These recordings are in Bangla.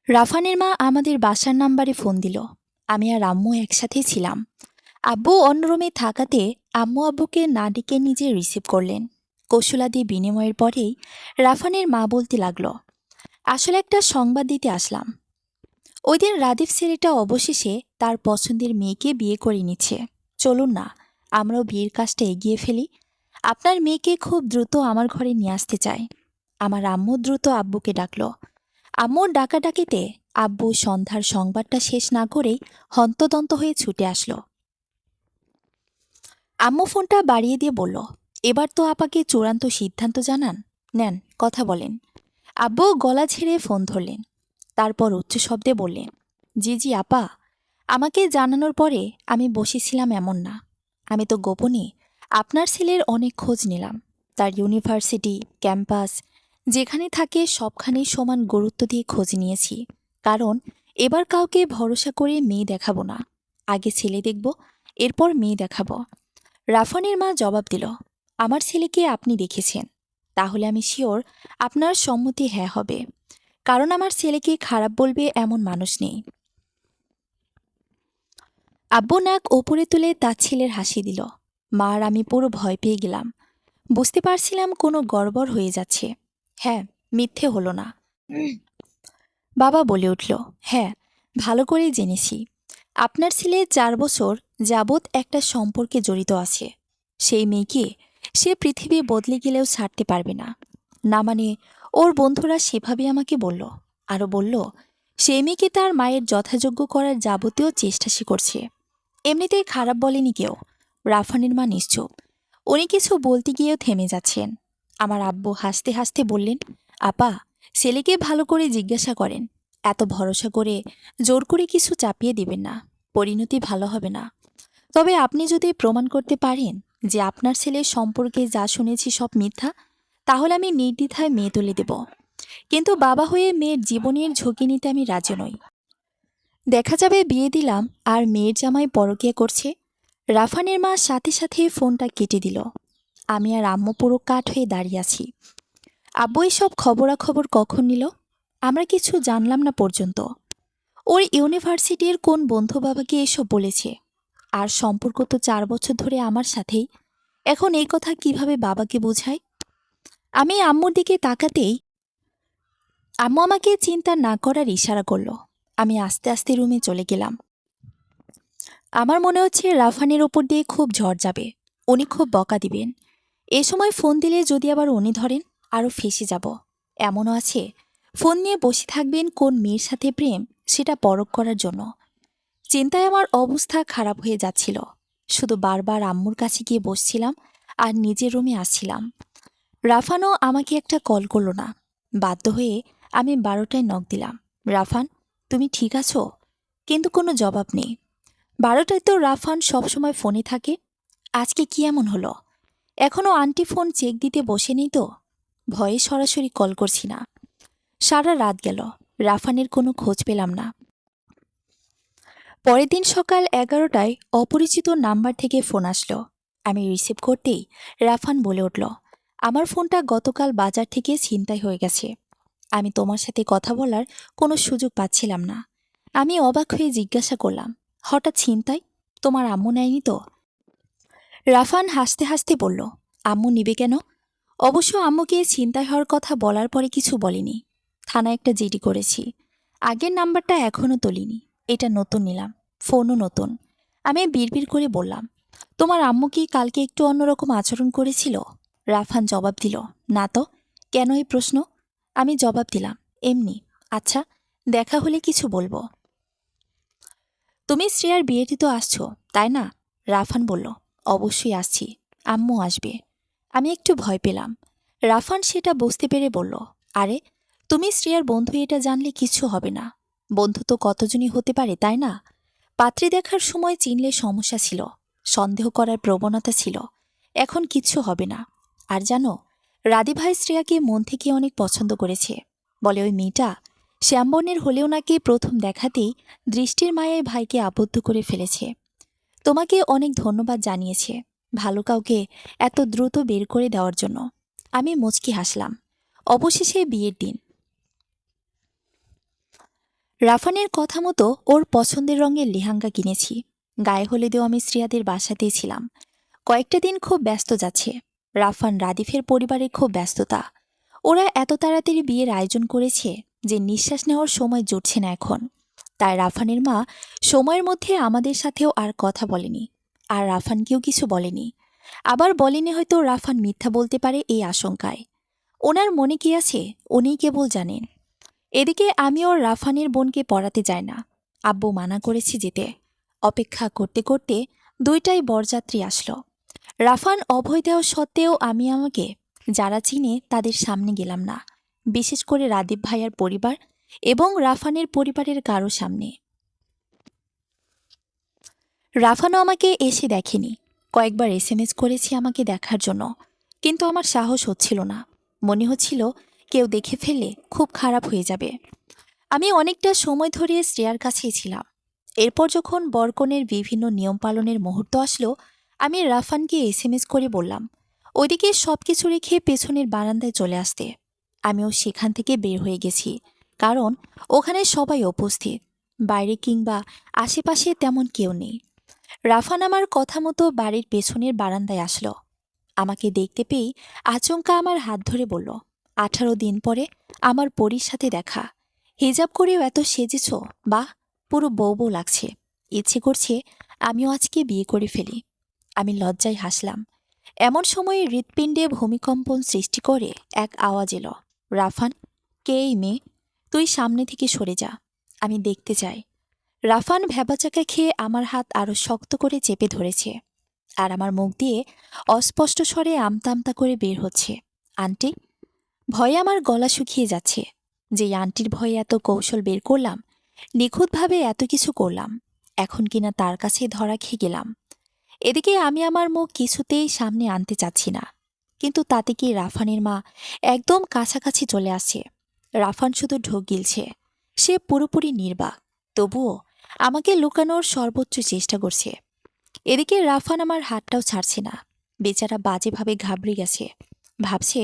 রাফানের মা আমাদের বাসার নাম্বারে ফোন দিল। আমি আর আম্মু একসাথেই ছিলাম। আব্বু অন্য রুমে থাকাতে আম্মু আব্বুকে না ডেকে নিজে রিসিভ করলেন। কৌশলাদি বিনিময়ের পরেই রাফানের মা বলতে লাগলো, আসলে একটা সংবাদ দিতে আসলাম। ওই দিন রাদীপ ছেলেটা অবশেষে তার পছন্দের মেয়েকে বিয়ে করে নিচ্ছে। চলুন না, আমরাও বিয়ের কাজটা এগিয়ে ফেলি। আপনার মেয়েকে খুব দ্রুত আমার ঘরে নিয়ে আসতে চাই। আমার আম্মু দ্রুত আব্বুকে ডাকলো। আম্মুর ডাকাডাকিতে আব্বু সন্ধ্যার সংবাদটা শেষ না করেই হন্তদন্ত হয়ে ছুটে আসলো। আম্মু ফোনটা বাড়িয়ে দিয়ে বলল, এবার তো আপাকে চূড়ান্ত সিদ্ধান্ত জানান, নেন, কথা বলেন। আব্বু গলা ছেড়ে ফোন ধরলেন। তারপর উচ্চ শব্দে বললেন, জি জি আপা, আমাকে জানানোর পরে আমি বসেছিলাম এমন না। আমি তো গোপনে আপনার ছেলের অনেক খোঁজ নিলাম। তার ইউনিভার্সিটি, ক্যাম্পাস যেখানে থাকে সবখানেই সমান গুরুত্ব দিয়ে খোঁজ নিয়েছি। কারণ এবার কাউকে ভরসা করে মেয়ে দেখাবো না। আগে ছেলে দেখব, এরপর মেয়ে দেখাবো। রাফানের মা জবাব দিল, আমার ছেলেকে আপনি দেখেছেন, তাহলে আমি শিওর আপনার সম্মতি হ্যাঁ হবে। কারণ আমার ছেলেকে খারাপ বলবে এমন মানুষ নেই। আব্বু নাক ওপরে তুলে তার ছেলের হাসি দিল। মা আর আমি পুরো ভয় পেয়ে গেলাম। বুঝতে পারছিলাম কোনো গড়বড় হয়ে যাচ্ছে। হ্যাঁ, মিথ্যে হলো না। বাবা বলে উঠল, হ্যাঁ, ভালো করেই জেনেছি। আপনার ছেলে 4 বছর যাবৎ একটা সম্পর্কে জড়িত আছে। সেই মেয়েকে সে পৃথিবী বদলে গেলেও ছাড়তে পারবে না। না মানে, ওর বন্ধুরা সেভাবে আমাকে বলল। আরও বলল, সেই মেয়েকে তার মায়ের যথাযোগ্য করার যাবতীয় চেষ্টা সে করছে। এমনিতেই খারাপ বলেনি কেউ। রাফানের মা নিশ্চুপ। উনি কিছু বলতে গিয়েও থেমে যাচ্ছেন। আমার আব্বু হাসতে হাসতে বললেন, আপা, ছেলেকে ভালো করে জিজ্ঞাসা করেন। এত ভরসা করে জোর করে কিছু চাপিয়ে দিবেন না, পরিণতি ভালো হবে না। তবে আপনি যদি প্রমাণ করতে পারেন যে আপনার ছেলের সম্পর্কে যা শুনেছি সব মিথ্যা, তাহলে আমি নির্দ্বিধায় মেয়ে তুলে দেব। কিন্তু বাবা হয়ে মেয়ের জীবনের ঝুঁকি নিতে আমি রাজি নই। দেখা যাবে বিয়ে দিলাম আর মেয়ের জামাই পরকীয়া করছে। রাফানের মা সাথে সাথে ফোনটা কেটে দিল। আমি আর আম্মু পুরো কাঠ হয়ে দাঁড়িয়ে আছি। আব্বু এসব খবরাখবর কখন নিল? আমরা কিছু জানলাম না পর্যন্ত। ওর ইউনিভার্সিটির কোন বন্ধু বাবাকে এসব বলেছে? আর সম্পর্ক তো 4 বছর ধরে আমার সাথেই। এখন এই কথা কিভাবে বাবাকে বোঝায়? আমি আম্মুর দিকে তাকাতেই আম্মু আমাকে চিন্তা না করার ইশারা করল। আমি আস্তে আস্তে রুমে চলে গেলাম। আমার মনে হচ্ছে রাফানের ওপর দিয়ে খুব ঝড় যাবে। উনি খুব বকা দিবেন। এ সময় ফোন দিলে যদি আবার উনি ধরেন, আরও ফেঁসে যাব। এমনও আছে, ফোন নিয়ে বসে থাকবেন কোন মেয়ের সাথে প্রেম সেটা পরখ করার জন্য। চিন্তায় আমার অবস্থা খারাপ হয়ে যাচ্ছিল। শুধু বারবার আম্মুর কাছে গিয়ে বসছিলাম আর নিজের রুমে আসছিলাম। রাফানও আমাকে একটা কল করল না। বাধ্য হয়ে আমি 12টায় নক দিলাম, রাফান, তুমি ঠিক আছো? কিন্তু কোনো জবাব নেই। 12টায় তো রাফান সবসময় ফোনে থাকে। আজকে কি এমন হলো? এখনও আন্টি ফোন চেক দিতে বসে নেই তো? ভয়ে সরাসরি কল করছি না। সারা রাত গেল, রাফানের কোনো খোঁজ পেলাম না। পরের দিন সকাল 11টায় অপরিচিত নাম্বার থেকে ফোন আসলো। আমি রিসিভ করতেই রাফান বলে উঠল, আমার ফোনটা গতকাল বাজার থেকে ছিনতাই হয়ে গেছে। আমি তোমার সাথে কথা বলার কোনো সুযোগ পাচ্ছিলাম না। আমি অবাক হয়ে জিজ্ঞাসা করলাম, হঠাৎ ছিনতাই? তোমার আম্মু নেয়নি তো? রাফান হাসতে হাসতে বলল, আম্মু নিবে কেন? অবশ্য আম্মুকে ছিনতাই হওয়ার কথা বলার পরে কিছু বলিনি। থানায় একটা জিডি করেছি। আগের নাম্বারটা এখনও তুলিনি। এটা নতুন নিলাম, ফোনও নতুন। আমি বিড়বিড় করে বললাম, তোমার আম্মু কি কালকে একটু অন্যরকম আচরণ করেছিল? রাফান জবাব দিল, না তো। কেন এই প্রশ্ন? আমি জবাব দিলাম, এমনি। আচ্ছা, দেখা হলে কিছু বলবো। তুমি শ্রেয়ার বিয়েতে তো আসছো, তাই না? রাফান বলল, অবশ্যই আসছি। আম্মু আসবে। আমি একটু ভয় পেলাম। রাফান সেটা বুঝতে পেরে বলল, আরে, তুমি শ্রেয়ার বন্ধু, এটা জানলে কিছু হবে না। বন্ধু তো কতজনই হতে পারে, তাই না? পাত্রী দেখার সময় চিনলে সমস্যা ছিল, সন্দেহ করার প্রবণতা ছিল। এখন কিচ্ছু হবে না। আর জানো, রাদি ভাই শ্রেয়াকে মন থেকে অনেক পছন্দ করেছে। বলে ওই মেয়েটা শ্যামবর্ণের হলেও নাকি প্রথম দেখাতেই দৃষ্টির মায়ায় ভাইকে আবদ্ধ করে ফেলেছে। তোমাকে অনেক ধন্যবাদ জানিয়েছে, ভালো কাউকে এত দ্রুত বের করে দেওয়ার জন্য। আমি মুচকি হাসলাম। অবশেষে বিয়ের দিন। রাফানের কথা মতো ওর পছন্দের রঙের লেহেঙ্গা কিনেছি। গায়ে হলুদেও আমি শ্রেয়াদের বাসাতেই ছিলাম। কয়েকটা দিন খুব ব্যস্ত যাচ্ছে। রাফান রাদিফের পরিবারে খুব ব্যস্ততা। ওরা এত তাড়াতাড়ি বিয়ের আয়োজন করেছে যে নিঃশ্বাস নেওয়ার সময় জুটছে না এখন। তাই রাফানের মা সময়ের মধ্যে আমাদের সাথেও আর কথা বলেনি, আর রাফানকেও কিছু বলেনি। আবার বলেনি হয়তো রাফান মিথ্যা বলতে পারে এই আশঙ্কায়। ওনার মনে কি আছে উনিই কেবল জানেন। এদিকে আমি ওর রাফানের বোনকে পড়াতে যাই না। আব্বু মানা করেছি যেতে। অপেক্ষা করতে করতে দুইটাই বরযাত্রী আসলো। রাফান অভয় দেওয়া সত্ত্বেও আমি আমাকে যারা চিনে তাদের সামনে গেলাম না, বিশেষ করে রাদীপ ভাইয়ার পরিবার এবং রাফানের পরিবারের কারো সামনে। রাফানও আমাকে এসে দেখেনি। কয়েকবার এসএমএস করেছি আমাকে দেখার জন্য, কিন্তু আমার সাহস হচ্ছিল না। মনে হচ্ছিল কেউ দেখে ফেললে খুব খারাপ হয়ে যাবে। আমি অনেকটা সময় ধরে শ্রেয়ার কাছেই ছিলাম। এরপর যখন বরকনের বিভিন্ন নিয়ম পালনের মুহূর্ত আসলো, আমি রাফানকে এসএমএস করে বললাম ওইদিকে সবকিছু রেখে পেছনের বারান্দায় চলে আসতে। আমিও সেখান থেকে বের হয়ে গেছি, কারণ ওখানে সবাই উপস্থিত। বাইরে কিংবা আশেপাশে তেমন কেউ নেই। রাফান আমার কথা মতো বাড়ির পেছনের বারান্দায় আসলো। আমাকে দেখতে পেয়েই আচমকা আমার হাত ধরে বলল, 18 দিন পরে আমার পরীর সাথে দেখা। হিজাব করেও এত সেজেছ, বাহ, পুরো বউ বউ লাগছে। ইচ্ছে করছে আমিও আজকে বিয়ে করে ফেলি। আমি লজ্জায় হাসলাম। এমন সময়ে হৃৎপিণ্ডে ভূমিকম্পন সৃষ্টি করে এক আওয়াজ এলো, রাফান, কে এই মেয়ে? তুই সামনে থেকে সরে যা, আমি দেখতে চাই। রাফান ভ্যাবাচাকা খেয়ে আমার হাত আরো শক্ত করে চেপে ধরেছে, আর আমার মুখ দিয়ে অস্পষ্ট স্বরে আমতা আমতা করে বের হচ্ছে, আন্টি। ভয়ে আমার গলা শুকিয়ে যাচ্ছে। যে আন্টির ভয়ে এত কৌশল বের করলাম, নিখুঁতভাবে এত কিছু করলাম, এখন কিনা তার কাছে ধরা খেয়ে গেলাম। এদিকে আমি আমার মুখ কিছুতেই সামনে আনতে চাচ্ছি না, কিন্তু তাতে কি রাফানের মা একদম কাছাকাছি চলে আসছে। রাফান শুধু ঢোক গিলছে, সে পুরোপুরি নির্বাক, তবুও আমাকে লুকানোর সর্বোচ্চ চেষ্টা করছে। এদিকে রাফান আমার হাতটাও ছাড়ছে না। বেচারা বাজেভাবে ঘাবড়ে গেছে, ভাবছে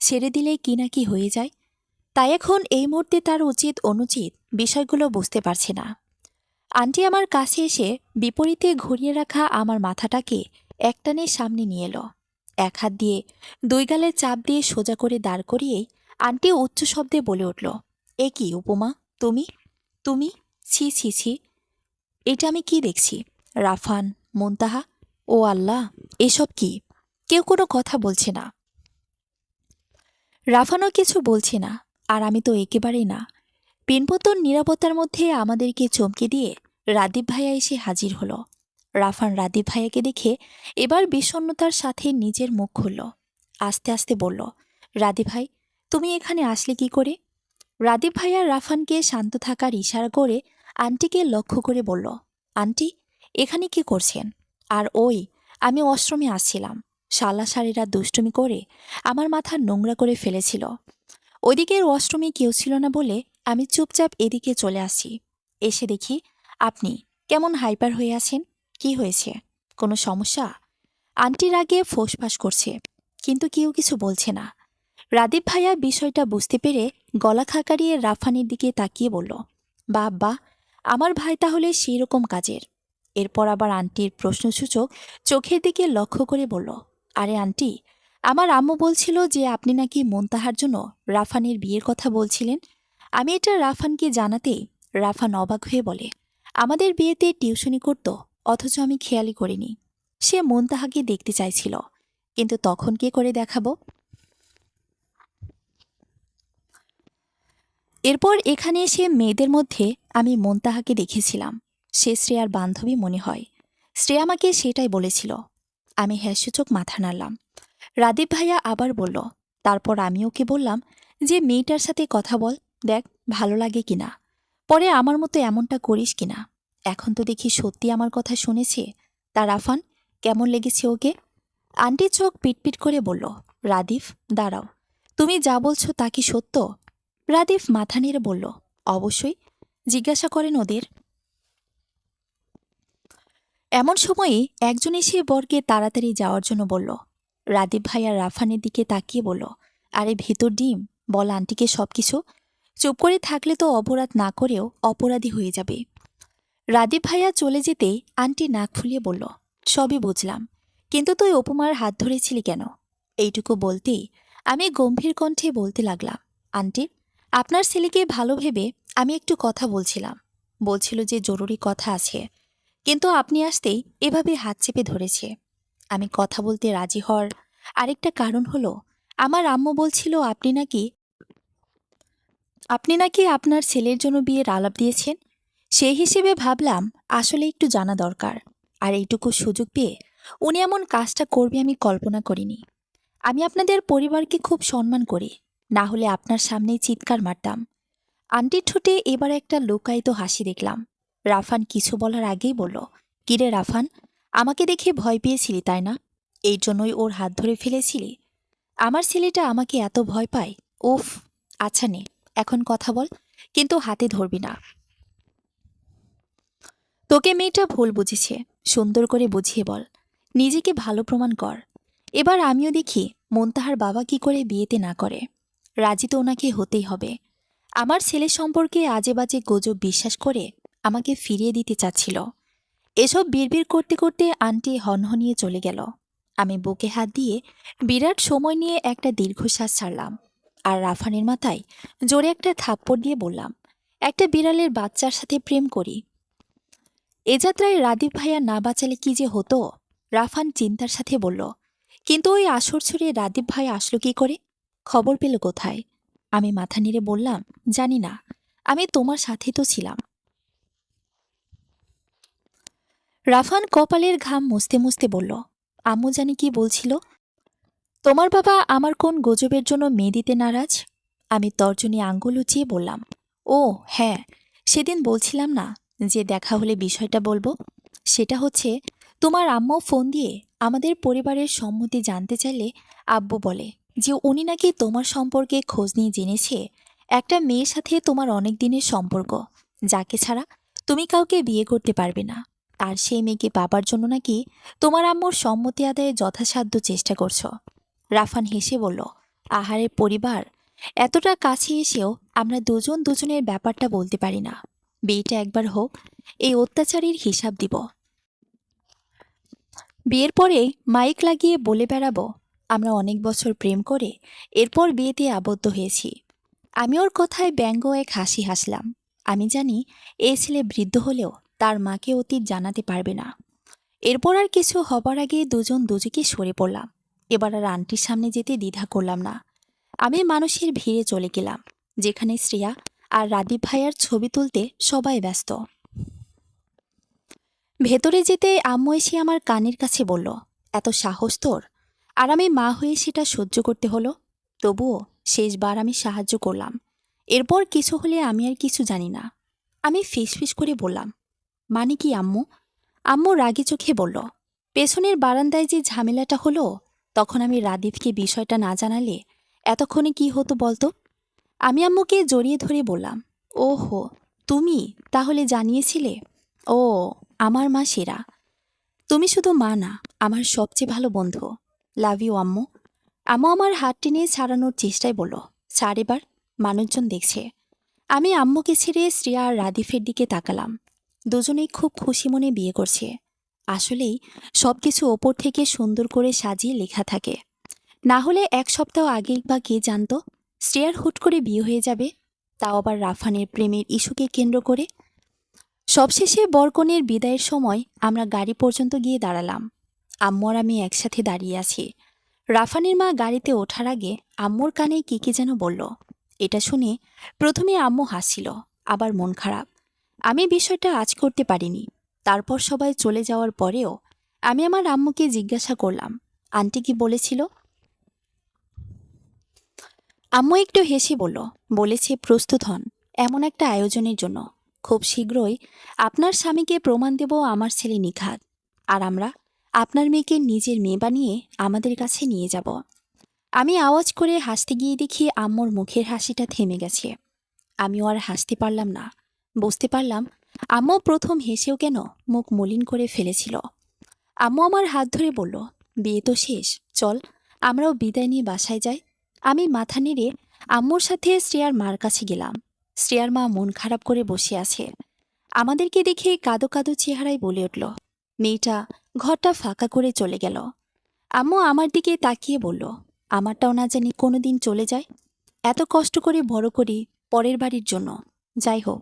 ছেড়ে দিলেই কি না কি হয়ে যায়। তাই এখন এই মুহূর্তে তার উচিত অনুচিত বিষয়গুলো বুঝতে পারছে না। আন্টি আমার কাছে এসে বিপরীতে ঘুরিয়ে রাখা আমার মাথাটাকে একটানে সামনে নিয়ে এলো। এক হাত দিয়ে দুই গালে চাপ দিয়ে সোজা করে দাঁড় করিয়েই আন্টি উচ্চ শব্দে বলে উঠল, এ কি উপমা, তুমি তুমি ছি ছি ছি, এটা আমি কি দেখছি? রাফান, মুনতাহা, ও আল্লাহ, এসব কি? কেউ কোনো কথা বলছে না। রাফানও কিছু বলছে না, আর আমি তো একেবারেই না। পিনপতন নীরবতার মধ্যে আমাদেরকে চমকে দিয়ে রাদীপ ভাইয়া এসে হাজির হলো। রাফান রাদীপ ভাইয়াকে দেখে এবার বিষণ্ণতার সাথে নিজের মুখ খুলল। আস্তে আস্তে বলল, রাদীপ ভাই, তুমি এখানে আসলে কি করে? রাদীপ ভাইয়া রাফানকে শান্ত থাকার ইশারা করে আন্টিকে লক্ষ্য করে বলল, আন্টি, এখানে কি করছেন? আর ওই, আমি ওয়াশরুমে আসছিলাম। শালা শাড়িরা দুষ্টুমি করে আমার মাথা নোংরা করে ফেলেছিল। ওইদিকের ওয়াশরুমে কেউ ছিল না বলে আমি চুপচাপ এদিকে চলে আসি। এসে দেখি আপনি কেমন হাইপার হয়ে আছেন। কি হয়েছে? কোনো সমস্যা? আন্টির আগে ফোঁসফাঁস করছে, কিন্তু কেউ কিছু বলছে না। রাদীপ ভাইয়া বিষয়টা বুঝতে পেরে গলা খাকারিয়ে রাফানের দিকে তাকিয়ে বলল, বাহ, আমার ভাই তাহলে সেই রকম কাজের। এরপর আবার আন্টির প্রশ্নসূচক চোখের দিকে লক্ষ্য করে বলল, আরে আন্টি, আমার আম্মু বলছিল যে আপনি নাকি মুনতাহার জন্য রাফানের বিয়ের কথা বলছিলেন। আমি এটা রাফানকে জানাতেই রাফান অবাক হয়ে বলে, আমাদের বিয়েতে টিউশনি করত, অথচ আমি খেয়ালই করিনি। সে মুনতাহাকে দেখতে চাইছিল, কিন্তু তখন কে করে দেখাবো? এরপর এখানে এসে মেয়েদের মধ্যে আমি মুনতাহাকে দেখেছিলাম। সে শ্রেয়ার বান্ধবী মনে হয়। শ্রেয়া আমাকে সেটাই বলেছিল। আমি হ্যাসূচক মাথা নাড়লাম। রাদীপ ভাইয়া আবার বলল, তারপর আমি ওকে বললাম যে মেয়েটার সাথে কথা বল, দেখ ভালো লাগে কিনা, পরে আমার মতো এমনটা করিস কিনা। এখন তো দেখি সত্যি আমার কথা শুনেছে। তা রাফান, কেমন লেগেছে ওকে? আন্টি চোখ পিটপিট করে বলল, রাদীপ, দাঁড়াও, তুমি যা বলছো তা কি সত্য? রাদীপ মাথা নেড়ে বলল, অবশ্যই, জিজ্ঞাসা করেন ওদের। এমন সময়ে একজন এসে বরকে তাড়াতাড়ি যাওয়ার জন্য বলল। রাদীপ ভাইয়া রাফানের দিকে তাকিয়ে বলল, আরে ভেতর ডিম, বল আন্টিকে সবকিছু। চুপ করে থাকলে তো অপরাধ না করেও অপরাধী হয়ে যাবে। রাদীপ ভাইয়া চলে যেতেই আন্টি নাক ফুলিয়ে বলল, সবই বুঝলাম, কিন্তু তুই উপমার হাত ধরেছিলি কেন? এইটুকু বলতেই আমি গম্ভীর কণ্ঠে বলতে লাগলাম, আন্টি, আপনার ছেলেকে ভালো ভেবে আমি একটু কথা বলছিলাম। বলছিল যে জরুরি কথা আছে, কিন্তু আপনি আসতেই এভাবে হাত চেপে ধরেছে। আমি কথা বলতে রাজি হওয়ার আরেকটা কারণ হলো, আমার আম্মু বলছিল আপনি নাকি আপনার ছেলের জন্য বিয়ের আলাপ দিয়েছেন। সেই হিসেবে ভাবলাম আসলে একটু জানা দরকার। আর এইটুকু সুযোগ পেয়ে উনি এমন কাজটা করবে আমি কল্পনা করিনি। আমি আপনাদের পরিবারকে খুব সম্মান করি, না হলে আপনার সামনেই চিৎকার মারতাম। আন্টির ঠোঁটে এবার একটা লুকায়িত হাসি দেখলাম। রাফান কিছু বলার আগেই বলল, কিরে রাফান, আমাকে দেখে ভয় পেয়েছিলি তাই না? এই জন্যই ওর হাত ধরে ফেলেছিলি? আমার ছেলেটা আমাকে এত ভয় পায়। উফ। আচ্ছা নে, এখন কথা বল, কিন্তু হাতে ধরবি না। তোকে মেয়েটা ভুল বুঝেছে, সুন্দর করে বুঝিয়ে বল। নিজেকে ভালো প্রমাণ কর। এবার আমিও দেখি মুনতাহার বাবা কি করে বিয়েতে না করে। রাজি তো ওনাকে হতেই হবে। আমার ছেলে সম্পর্কে আজে বাজে গুজব বিশ্বাস করে আমাকে ফিরিয়ে দিতে চাচ্ছিল। এসব বিড়বিড় করতে করতে আন্টি হনহনিয়ে চলে গেল। আমি বুকে হাত দিয়ে বিরাট সময় নিয়ে একটা দীর্ঘশ্বাস ছাড়লাম। আর রাফানের মাথায় জোরে একটা থাপ্পড় দিয়ে বললাম, একটা বিড়ালের বাচ্চার সাথে প্রেম করি? এ যাত্রায় রাদীপ ভাইয়া না বাঁচালে কি যে হতো। রাফান চিন্তার সাথে বলল, কিন্তু ওই আসর ছুড়ে রাদীপ ভাই আসলো কি করে? খবর পেল কোথায়? আমি মাথা নেড়ে বললাম, জানি না, আমি তোমার সাথে তো ছিলাম। রাফান কপালের ঘাম মুছতে মুছতে বলল, আম্মু জানি কি বলছিল। তোমার বাবা আমার কোন গুজবের জন্য মেয়ে দিতে নারাজ? আমি তর্জনী আঙ্গুল উঁচিয়ে বললাম, ও হ্যাঁ, সেদিন বলছিলাম না যে দেখা হলে বিষয়টা বলবো। সেটা হচ্ছে, তোমার আম্মু ফোন দিয়ে আমাদের পরিবারের সম্মতি জানতে চাইলে আব্বু বলে যে উনি নাকি তোমার সম্পর্কে খোঁজ নিয়ে জেনেছে একটা মেয়ের সাথে তোমার অনেক দিনের সম্পর্ক, যাকে ছাড়া তুমি কাউকে বিয়ে করতে পারবে না। আর সেই মেয়েকে পাবার জন্য নাকি তোমার আম্মুর সম্মতি আদায়ে যথাসাধ্য চেষ্টা করছো। রাফান হেসে বলল, আহারে পরিবার, এতটা কাছে এসেও আমরা দুজন দুজনের ব্যাপারটা বলতে পারি না। বিয়েটা একবার হোক, এই অত্যাচারীর হিসাব দিব। বিয়ের পরে মাইক লাগিয়ে বলে বেড়াবো আমরা অনেক বছর প্রেম করে এরপর বিয়েতে আবদ্ধ হয়েছি। আমি ওর কথায় ব্যঙ্গ এক হাসি হাসলাম। আমি জানি এই ছেলে বৃদ্ধ হলেও তার মাকে অতীত জানাতে পারবে না। এরপর আর কিছু হবার আগে দুজন দুজকে সরে পড়লাম। এবার আর আন্টির সামনে যেতে দ্বিধা করলাম না। আমি মানুষের ভিড়ে চলে গেলাম, যেখানে শ্রেয়া আর রাদীপ ভাইয়ার ছবি তুলতে সবাই ব্যস্ত। ভেতরে যেতে আম্মু এসে আমার কানের কাছে বলল, এত সাহস তোর! আর আমি মা হয়ে সেটা সহ্য করতে হলো। তবুও শেষবার আমি সাহায্য করলাম। এরপর কিছু হলে আমি আর কিছু জানি না। আমি ফিসফিস করে বললাম, মানে কি আম্মু? আম্মু রাগী চোখে বলল, পেছনের বারান্দায় যে ঝামেলাটা হলো, তখন আমি রাদীপকে বিষয়টা না জানালে এতক্ষণে কি হতো বলতো? আমি আম্মুকে জড়িয়ে ধরে বললাম, ওহো, তুমি তাহলে জানিয়েছিলে? ও, আমার মা সেরা। তুমি শুধু মা না, আমার সবচেয়ে ভালো বন্ধু। লাভ ইউ আম্মু। আম্মু আমার হাত টেনে ছাড়ানোর চেষ্টায় বলল, ছাড় এবার, মানুষজন দেখছে। আমি আম্মুকে ছেড়ে শ্রেয়া আর রাদীফের দিকে তাকালাম। দুজনেই খুব খুশি মনে বিয়ে করছে। আসলেই সবকিছু ওপর থেকে সুন্দর করে সাজিয়ে লেখা থাকে। না হলে এক সপ্তাহ আগেই বা কে জানতো শ্রেয়ার হুট করে বিয়ে হয়ে যাবে, তাও আবার রাফানের প্রেমের ইস্যুকে কেন্দ্র করে। সবশেষে বরকনের বিদায়ের সময় আমরা গাড়ি পর্যন্ত গিয়ে দাঁড়ালাম। আম্মু আর আমি একসাথে দাঁড়িয়ে আছি। রাফানের মা গাড়িতে ওঠার আগে আম্মুর কানে কি কি যেন বলল। এটা শুনে প্রথমে আম্মু হাসছিল, আবার মন খারাপ। আমি বিষয়টা আজ করতে পারিনি। তারপর সবাই চলে যাওয়ার পরেও আমি আমার আম্মুকে জিজ্ঞাসা করলাম, আন্টি কি বলেছিল? আম্মু একটু হেসে বলল, বলেছে প্রস্তুত হন এমন একটা আয়োজনের জন্য। খুব শীঘ্রই আপনার স্বামীকে প্রমাণ দেব আমার ছেলে নিখাত। আর আমরা আপনার মেয়েকে নিজের মেয়ে বানিয়ে আমাদের কাছে নিয়ে যাব। আমি আওয়াজ করে হাসতে গিয়ে দেখি আম্মুর মুখের হাসিটা থেমে গেছে। আমিও আর হাসতে পারলাম না। বুঝতে পারলাম আম্মু প্রথম হেসেও কেন মুখ মলিন করে ফেলেছিল। আম্মু আমার হাত ধরে বলল, বিয়ে তো শেষ, চল আমরাও বিদায় নিয়ে বাসায় যাই। আমি মাথা নেড়ে আম্মুর সাথে শ্রেয়ার মার কাছে গেলাম। শ্রেয়ার মা মন খারাপ করে বসে আছে। আমাদেরকে দেখে কাঁদো কাঁদো চেহারায় বলে উঠল, মেয়েটা ঘরটা ফাঁকা করে চলে গেল। আম্মু আমার দিকে তাকিয়ে বলল, আমারটাও না জানি কোনোদিন চলে যায়। এত কষ্ট করে বড় করি পরের বাড়ির জন্য। যাই হোক,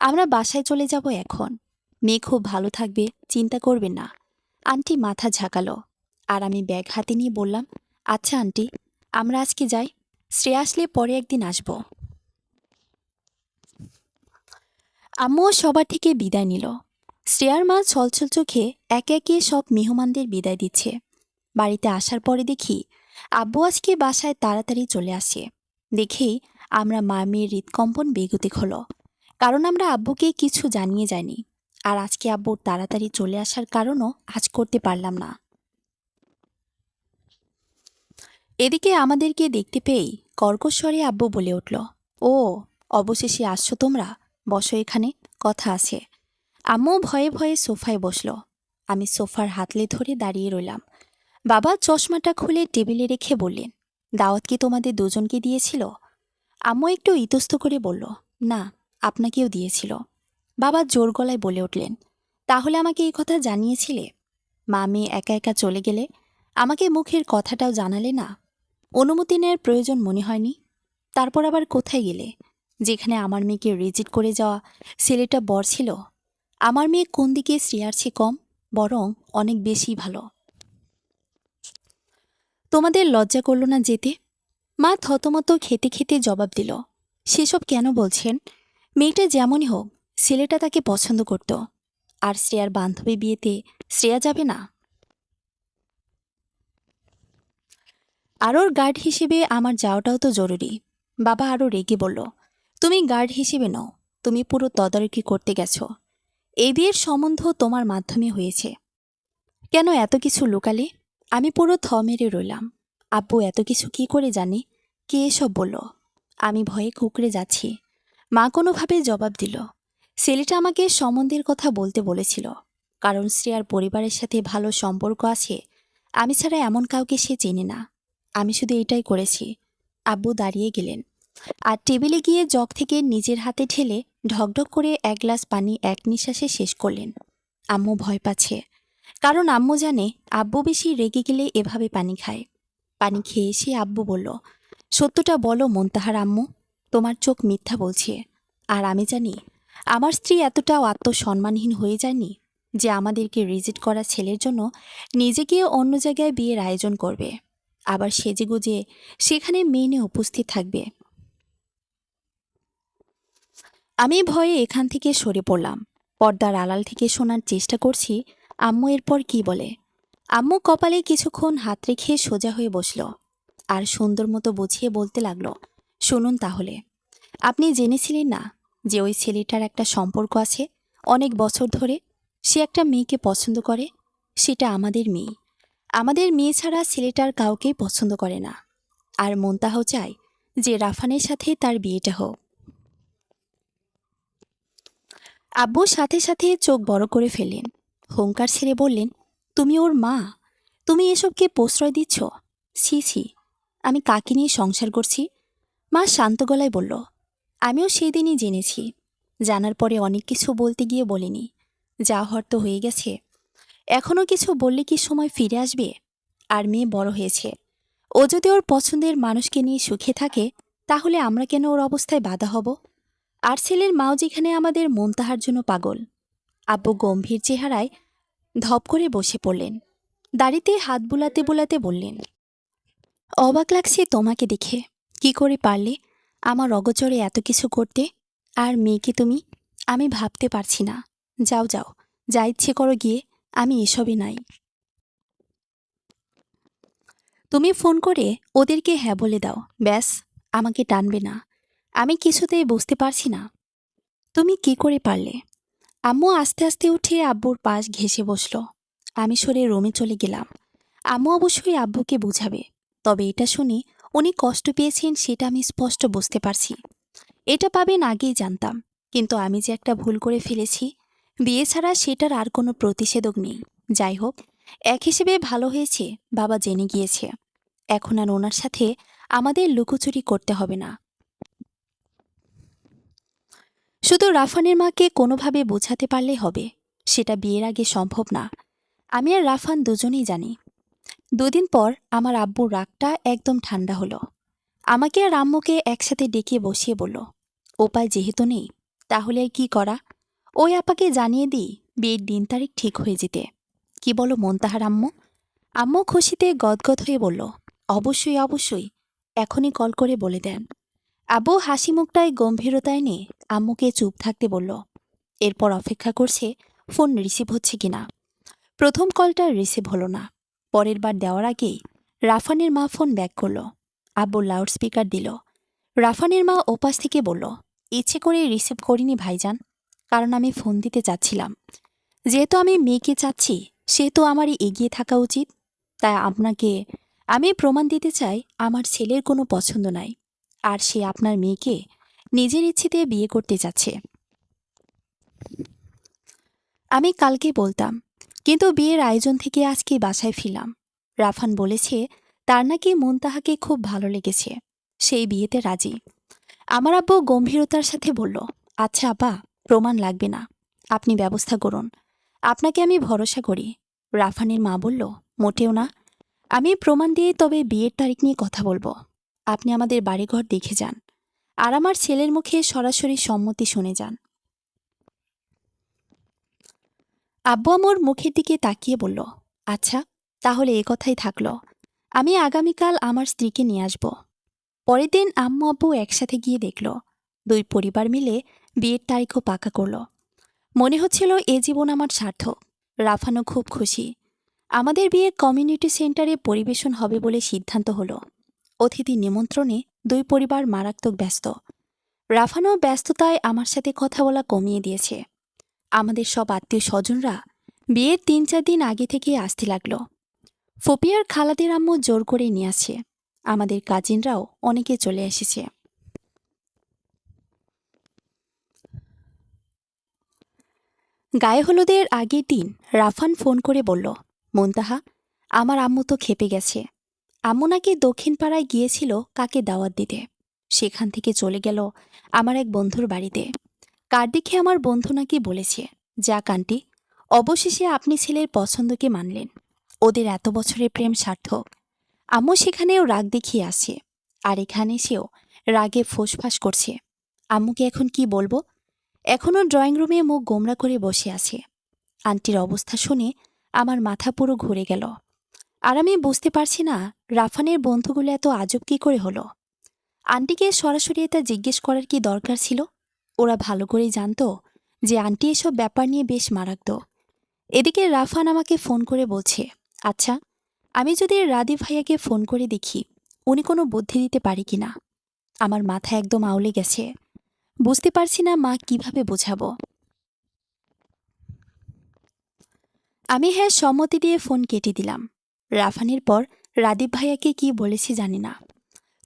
আমরা বাসায় চলে যাব এখন। মেয়ে খুব ভালো থাকবে, চিন্তা করবেন না। আন্টি মাথা ঝাঁকালো, আর আমি ব্যাগ হাতে নিয়ে বললাম, আচ্ছা আন্টি, আমরা আজকে যাই। শ্রেয়া আসলে পরে একদিন আসব। আম্মুও সবার থেকে বিদায় নিল। শ্রেয়ার মা ছলছল চোখে একে একে সব মেহমানদের বিদায় দিচ্ছে। বাড়িতে আসার পরে দেখি আব্বু আজকে বাসায় তাড়াতাড়ি চলে আসে। দেখেই আমরা মা মেয়ের হৃৎকম্পন বেগতিক হলো, কারণ আমরা আব্বুকে কিছু জানিয়ে যাইনি। আর আজকে আব্বুর তাড়াতাড়ি চলে আসার কারণও আজ করতে পারলাম না। এদিকে আমাদেরকে দেখতে পেয়েই কর্কশ্বরে আব্বু বলে উঠল, ও, অবশেষে আসছো তোমরা, বসো এখানে, কথা আছে। আম্মু ভয়ে ভয়ে সোফায় বসল। আমি সোফার হাতলে ধরে দাঁড়িয়ে রইলাম। বাবা চশমাটা খুলে টেবিলে রেখে বললেন, দাওয়াত কি তোমাদের দুজনকে দিয়েছিল? আম্মু একটু ইতস্ত করে বলল, না, আপনাকেও দিয়েছিল। বাবা জোর গলায় বলে উঠলেন, তাহলে আমাকে এই কথা জানিয়েছিলে? মা মেয়ে একা একা চলে গেলে আমাকে মুখের কথাটাও জানালে না? অনুমতি নেওয়ার প্রয়োজন মনে হয়নি? তারপর আবার কোথায় গেলে, যেখানে আমার মেয়েকে রিজেক্ট করে যাওয়া ছেলেটা বর ছিল? আমার মেয়ে কোন দিকে শ্রেয়ার চেয়ে কম, বরং অনেক বেশি ভালো। তোমাদের লজ্জা করল না যেতে? মা থতমত খেতে খেতে জবাব দিল, সেসব কেন বলছেন? মেয়েটা যেমনই হোক, ছেলেটা তাকে পছন্দ করত। আর শ্রেয়ার বান্ধবী বিয়েতে শ্রেয়া যাবে না? আর ওর গার্ড হিসেবে আমার যাওয়াটাও তো জরুরি। বাবা আরও রেগে বলল, তুমি গার্ড হিসেবে নও, তুমি পুরো তদারকি করতে গেছো। এই বিয়ের সম্বন্ধ তোমার মাধ্যমে হয়েছে। কেন এত কিছু লুকালে? আমি পুরো থ মেরে রইলাম। আব্বু এত কিছু কি করে জানে? কে এসব বলল? আমি ভয়ে কুঁকড়ে যাচ্ছি। মা কোনোভাবে জবাব দিল, ছেলেটা আমাকে সম্বন্ধের কথা বলতে বলেছিল, কারণ শ্রেয়ার পরিবারের সাথে ভালো সম্পর্ক আছে। আমি ছাড়া এমন কাউকে সে চেনে না। আমি শুধু এটাই করেছি। আব্বু দাঁড়িয়ে গেলেন, আর টেবিলে গিয়ে জগ থেকে নিজের হাতে ঢেলে ঢকঢক করে এক গ্লাস পানি এক নিঃশ্বাসে শেষ করলেন। আম্মু ভয় পাচ্ছে, কারণ আম্মু জানে আব্বু বেশি রেগে গেলে এভাবে পানি খায়। পানি খেয়ে এসে আব্বু বলল, সত্যটা বলো মুনতাহার আম্মু, তোমার চোখ মিথ্যা বলছে। আর আমি জানি আমার স্ত্রী এতটাও আত্মসম্মানহীন হয়ে যায়নি যে আমাদেরকে রিজেক্ট করা ছেলের জন্য নিজেকে অন্য জায়গায় বিয়ের আয়োজন করবে, আবার সেজেগুজে সেখানে মেনে উপস্থিত থাকবে। আমি ভয়ে এখান থেকে সরে পড়লাম। পর্দার আড়াল থেকে শোনার চেষ্টা করছি আম্মু এরপর কি বলে। আম্মু কপালে কিছুক্ষণ হাত রেখে সোজা হয়ে বসল, আর সুন্দর মতো বুঝিয়ে বলতে লাগলো, শুনুন তাহলে, আপনি জেনেছিলেন না যে ওই ছেলেটার একটা সম্পর্ক আছে অনেক বছর ধরে? সে একটা মেয়েকে পছন্দ করে। সেটা আমাদের মেয়ে। আমাদের মেয়ে ছাড়া ছেলেটার কাউকেই পছন্দ করে না। আর মুনতাহাও চায় যে রাফানের সাথে তার বিয়েটা হোক। আব্বু সাথে সাথে চোখ বড় করে ফেললেন, হুঙ্কার ছেড়ে বললেন, তুমি ওর মা, তুমি এসবকে প্রশ্রয় দিচ্ছ? ছি ছি, আমি কাকে নিয়ে সংসার করছি? মা শান্ত গলায় বলল, আমিও সেদিনই জেনেছি। জানার পরে অনেক কিছু বলতে গিয়ে বলিনি। যা হওয়ার তো হয়ে গেছে। এখনও কিছু বললে কি সময় ফিরে আসবে? আর মেয়ে বড় হয়েছে, ও যদি ওর পছন্দের মানুষকে নিয়ে সুখে থাকে, তাহলে আমরা কেন ওর অবস্থায় বাধা হব? আর ছেলের মাও যেখানে আমাদের মুনতাহার জন্য পাগল। আব্বু গম্ভীর চেহারায় ধপ করে বসে পড়লেন, দাড়িতে হাত বুলাতে বুলাতে বললেন, অবাক লাগছে তোমাকে দেখে। কি করে পারলে আমার অগোচরে এত কিছু করতে? আর মেয়েকে তুমি? আমি ভাবতে পারছি না। যাও যাও, যা ইচ্ছে করো গিয়ে, আমি এসবই নাই। তুমি ফোন করে ওদেরকে হ্যাঁ বলে দাও, ব্যাস, আমাকে টানবে না। আমি কিছুতেই বুঝতে পারছি না তুমি কি করে পারলে। আম্মু আস্তে আস্তে উঠে আব্বুর পাশ ঘেঁষে বসল। আমি সরে রুমে চলে গেলাম। আম্মু অবশ্যই আব্বুকে বুঝাবে, তবে এটা শুনে উনি কষ্ট পেয়েছেন সেটা আমি স্পষ্ট বুঝতে পারছি। এটা পাবেন আগেই জানতাম, কিন্তু আমি যে একটা ভুল করে ফেলেছি, বিয়ে ছাড়া সেটার আর কোনো প্রতিষেধক নেই। যাই হোক, এক হিসেবে ভালো হয়েছে বাবা জেনে গিয়েছে। এখন আর ওনার সাথে আমাদের লুকোচুরি করতে হবে না। শুধু রাফানের মাকে কোনোভাবে বোঝাতে পারলে হবে, সেটা বিয়ের আগে সম্ভব না। আমি আর রাফান দুজনেই জানি। দুদিন পর আমার আব্বুর রাগটা একদম ঠান্ডা হলো। আমাকে আর আম্মুকে একসাথে ডেকে বসিয়ে বলল, উপায় যেহেতু নেই, তাহলে আর কি করা? ওই আপাকে জানিয়ে দিই বিয়ের দিন তারিখ ঠিক হয়ে যেতে। কি বলো মন্তাহার আম্মু? আম্মু খুশিতে গদগদ হয়ে বলল, অবশ্যই অবশ্যই, এখনই কল করে বলে দেন। আব্বু হাসি মুখটায় গম্ভীরতায় নিয়ে আম্মুকে চুপ থাকতে বলল। এরপর অপেক্ষা করছে ফোন রিসিভ হচ্ছে কিনা। প্রথম কলটা রিসিভ হলো না। পরের বার দেওয়ার আগেই রাফানের মা ফোন ব্যাক করল। আব্বু লাউড স্পিকার দিল। রাফানের মা ওপাশ থেকে বলল, ইচ্ছে করে রিসিভ করিনি ভাইজান, কারণ আমি ফোন দিতে চাচ্ছিলাম। যেহেতু আমি মেয়েকে চাচ্ছি, সেহেতু আমারই এগিয়ে থাকা উচিত। তাই আপনাকে আমি প্রমাণ দিতে চাই আমার ছেলের কোনো পছন্দ নাই, আর সে আপনার মেয়েকে নিজের ইচ্ছেতে বিয়ে করতে যাচ্ছে। আমি কালকে বলতাম, কিন্তু বিয়ের আয়োজন থেকে আজকে বাসায় ফিরলাম। রাফান বলেছে তার নাকি মুনতাহাকে খুব ভালো লেগেছে, সেই বিয়েতে রাজি। আমার আব্বু গম্ভীরতার সাথে বলল, আচ্ছা আপা, প্রমাণ লাগবে না, আপনি ব্যবস্থা করুন, আপনাকে আমি ভরসা করি। রাফানের মা বলল, মোটেও না, আমি প্রমাণ দিয়ে তবে বিয়ের তারিখ নিয়ে কথা বলবো। আপনি আমাদের বাড়িঘর দেখে যান, আর আমার ছেলের মুখে সরাসরি সম্মতি শুনে যান। আব্বু আমার মুখের দিকে তাকিয়ে বলল, আচ্ছা, তাহলে এ কথাই থাকলো। আমি আগামীকাল আমার স্ত্রীকে নিয়ে আসব। পরের দিন আম্মু আব্বু একসাথে গিয়ে দেখল দুই পরিবার মিলে বিয়ের তারিখও পাকা করল। মনে হচ্ছিল এ জীবন আমার সার্থক। রাফানও খুব খুশি। আমাদের বিয়ে কমিউনিটি সেন্টারে পরিবেশন হবে বলে সিদ্ধান্ত হলো। অতিথি নিমন্ত্রণে দুই পরিবার মারাত্মক ব্যস্ত। রাফানও ব্যস্ততায় আমার সাথে কথা বলা কমিয়ে দিয়েছে। আমাদের সব আত্মীয় স্বজনরা বিয়ের ৩-৪ দিন আগে থেকে আসতে লাগলো। ফপিয়ার খালাদের আম্মু জোর করে নিয়ে আসে। আমাদের কাজিনরাও অনেকে চলে এসেছে। গায়ে হলুদের আগের দিন রাফান ফোন করে বলল, মুনতাহা, আমার আম্মু তো খেপে গেছে। আম্মু নাকি দক্ষিণ পাড়ায় গিয়েছিল কাকে দাওয়াত দিতে, সেখান থেকে চলে গেল আমার এক বন্ধুর বাড়িতে। কার দেখে আমার বন্ধু নাকি বলেছে, যাক আন্টি, অবশেষে আপনি ছেলের পছন্দকে মানলেন। ওদের এত বছরের প্রেম সার্থক। আম্মু সেখানেও রাগ দেখিয়ে আসে, আর এখানে সেও রাগে ফোঁসফাঁস করছে। আম্মুকে এখন কি বলবো? এখনও ড্রয়িং রুমে মুখ গোমরা করে বসে আছে। আন্টির অবস্থা শুনে আমার মাথা পুরো ঘুরে গেল। আর আমি বুঝতে পারছি না রাফানের বন্ধুগুলো এত আজব কি করে হলো। আন্টিকে সরাসরি এটা জিজ্ঞেস করার কি দরকার ছিল? ওরা ভালো করেই জানতো যে আন্টি এসব ব্যাপার নিয়ে বেশ মারাত্মক। এদিকে রাফান আমাকে ফোন করে বলছে, আচ্ছা, আমি যদি রাদি ভাইয়াকে ফোন করে দেখি উনি কোনো বুদ্ধি দিতে পারি কিনা। আমার মাথা একদম আউলে গেছে। বুঝতে পারছি না মা কিভাবে বোঝাবো। আমি হ্যাঁ সম্মতি দিয়ে ফোন কেটে দিলাম। রাফানের পর রাদীপ ভাইয়াকে কি বলেছে জানি না,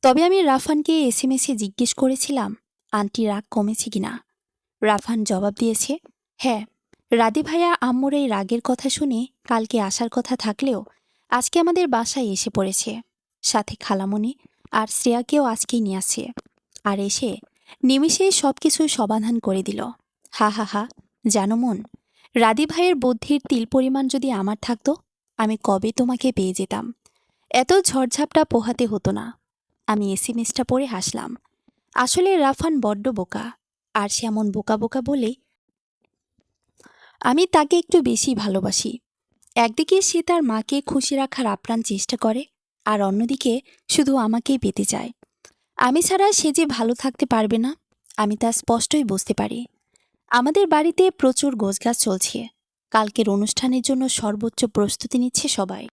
তবে আমি রাফানকে এসএমএসে জিজ্ঞেস করেছিলাম আন্টি রাগ কমেছে কিনা। রাফান জবাব দিয়েছে, হ্যাঁ, রাদীপ ভাইয়া আম্মুর এই রাগের কথা শুনে কালকে আসার কথা থাকলেও আজকে আমাদের বাসায় এসে পড়েছে। সাথে খালামণি আর শ্রেয়াকেও আজকেই নিয়ে আসে। আর এসে নিমিষেই সবকিছু সমাধান করে দিল। হা হা হা, জানো মন, রাদী ভাইয়ের বুদ্ধির তিল পরিমাণ যদি আমার থাকতো, আমি কবে তোমাকে পেয়ে যেতাম। এত ঝড়ঝাপটা পোহাতে হতো না। আমি এসএমএসটা পড়ে হাসলাম। আসলে রাফান বড্ড বোকা, আর সে এমন বোকা বোকা বলে আমি তাকে একটু বেশি ভালোবাসি। একদিকে সে তার মাকে খুশি রাখার আপ্রাণ চেষ্টা করে, আর অন্যদিকে শুধু আমাকেই পেতে চায়। আমি ছাড়া সে যে ভালো থাকতে পারবে না, আমি তা স্পষ্টই বুঝতে পারি। আমাদের বাড়িতে প্রচুর গোছগাছ চলছে। কালকের অনুষ্ঠানের জন্য সর্বোচ্চ প্রস্তুতি নিচ্ছে সবাই।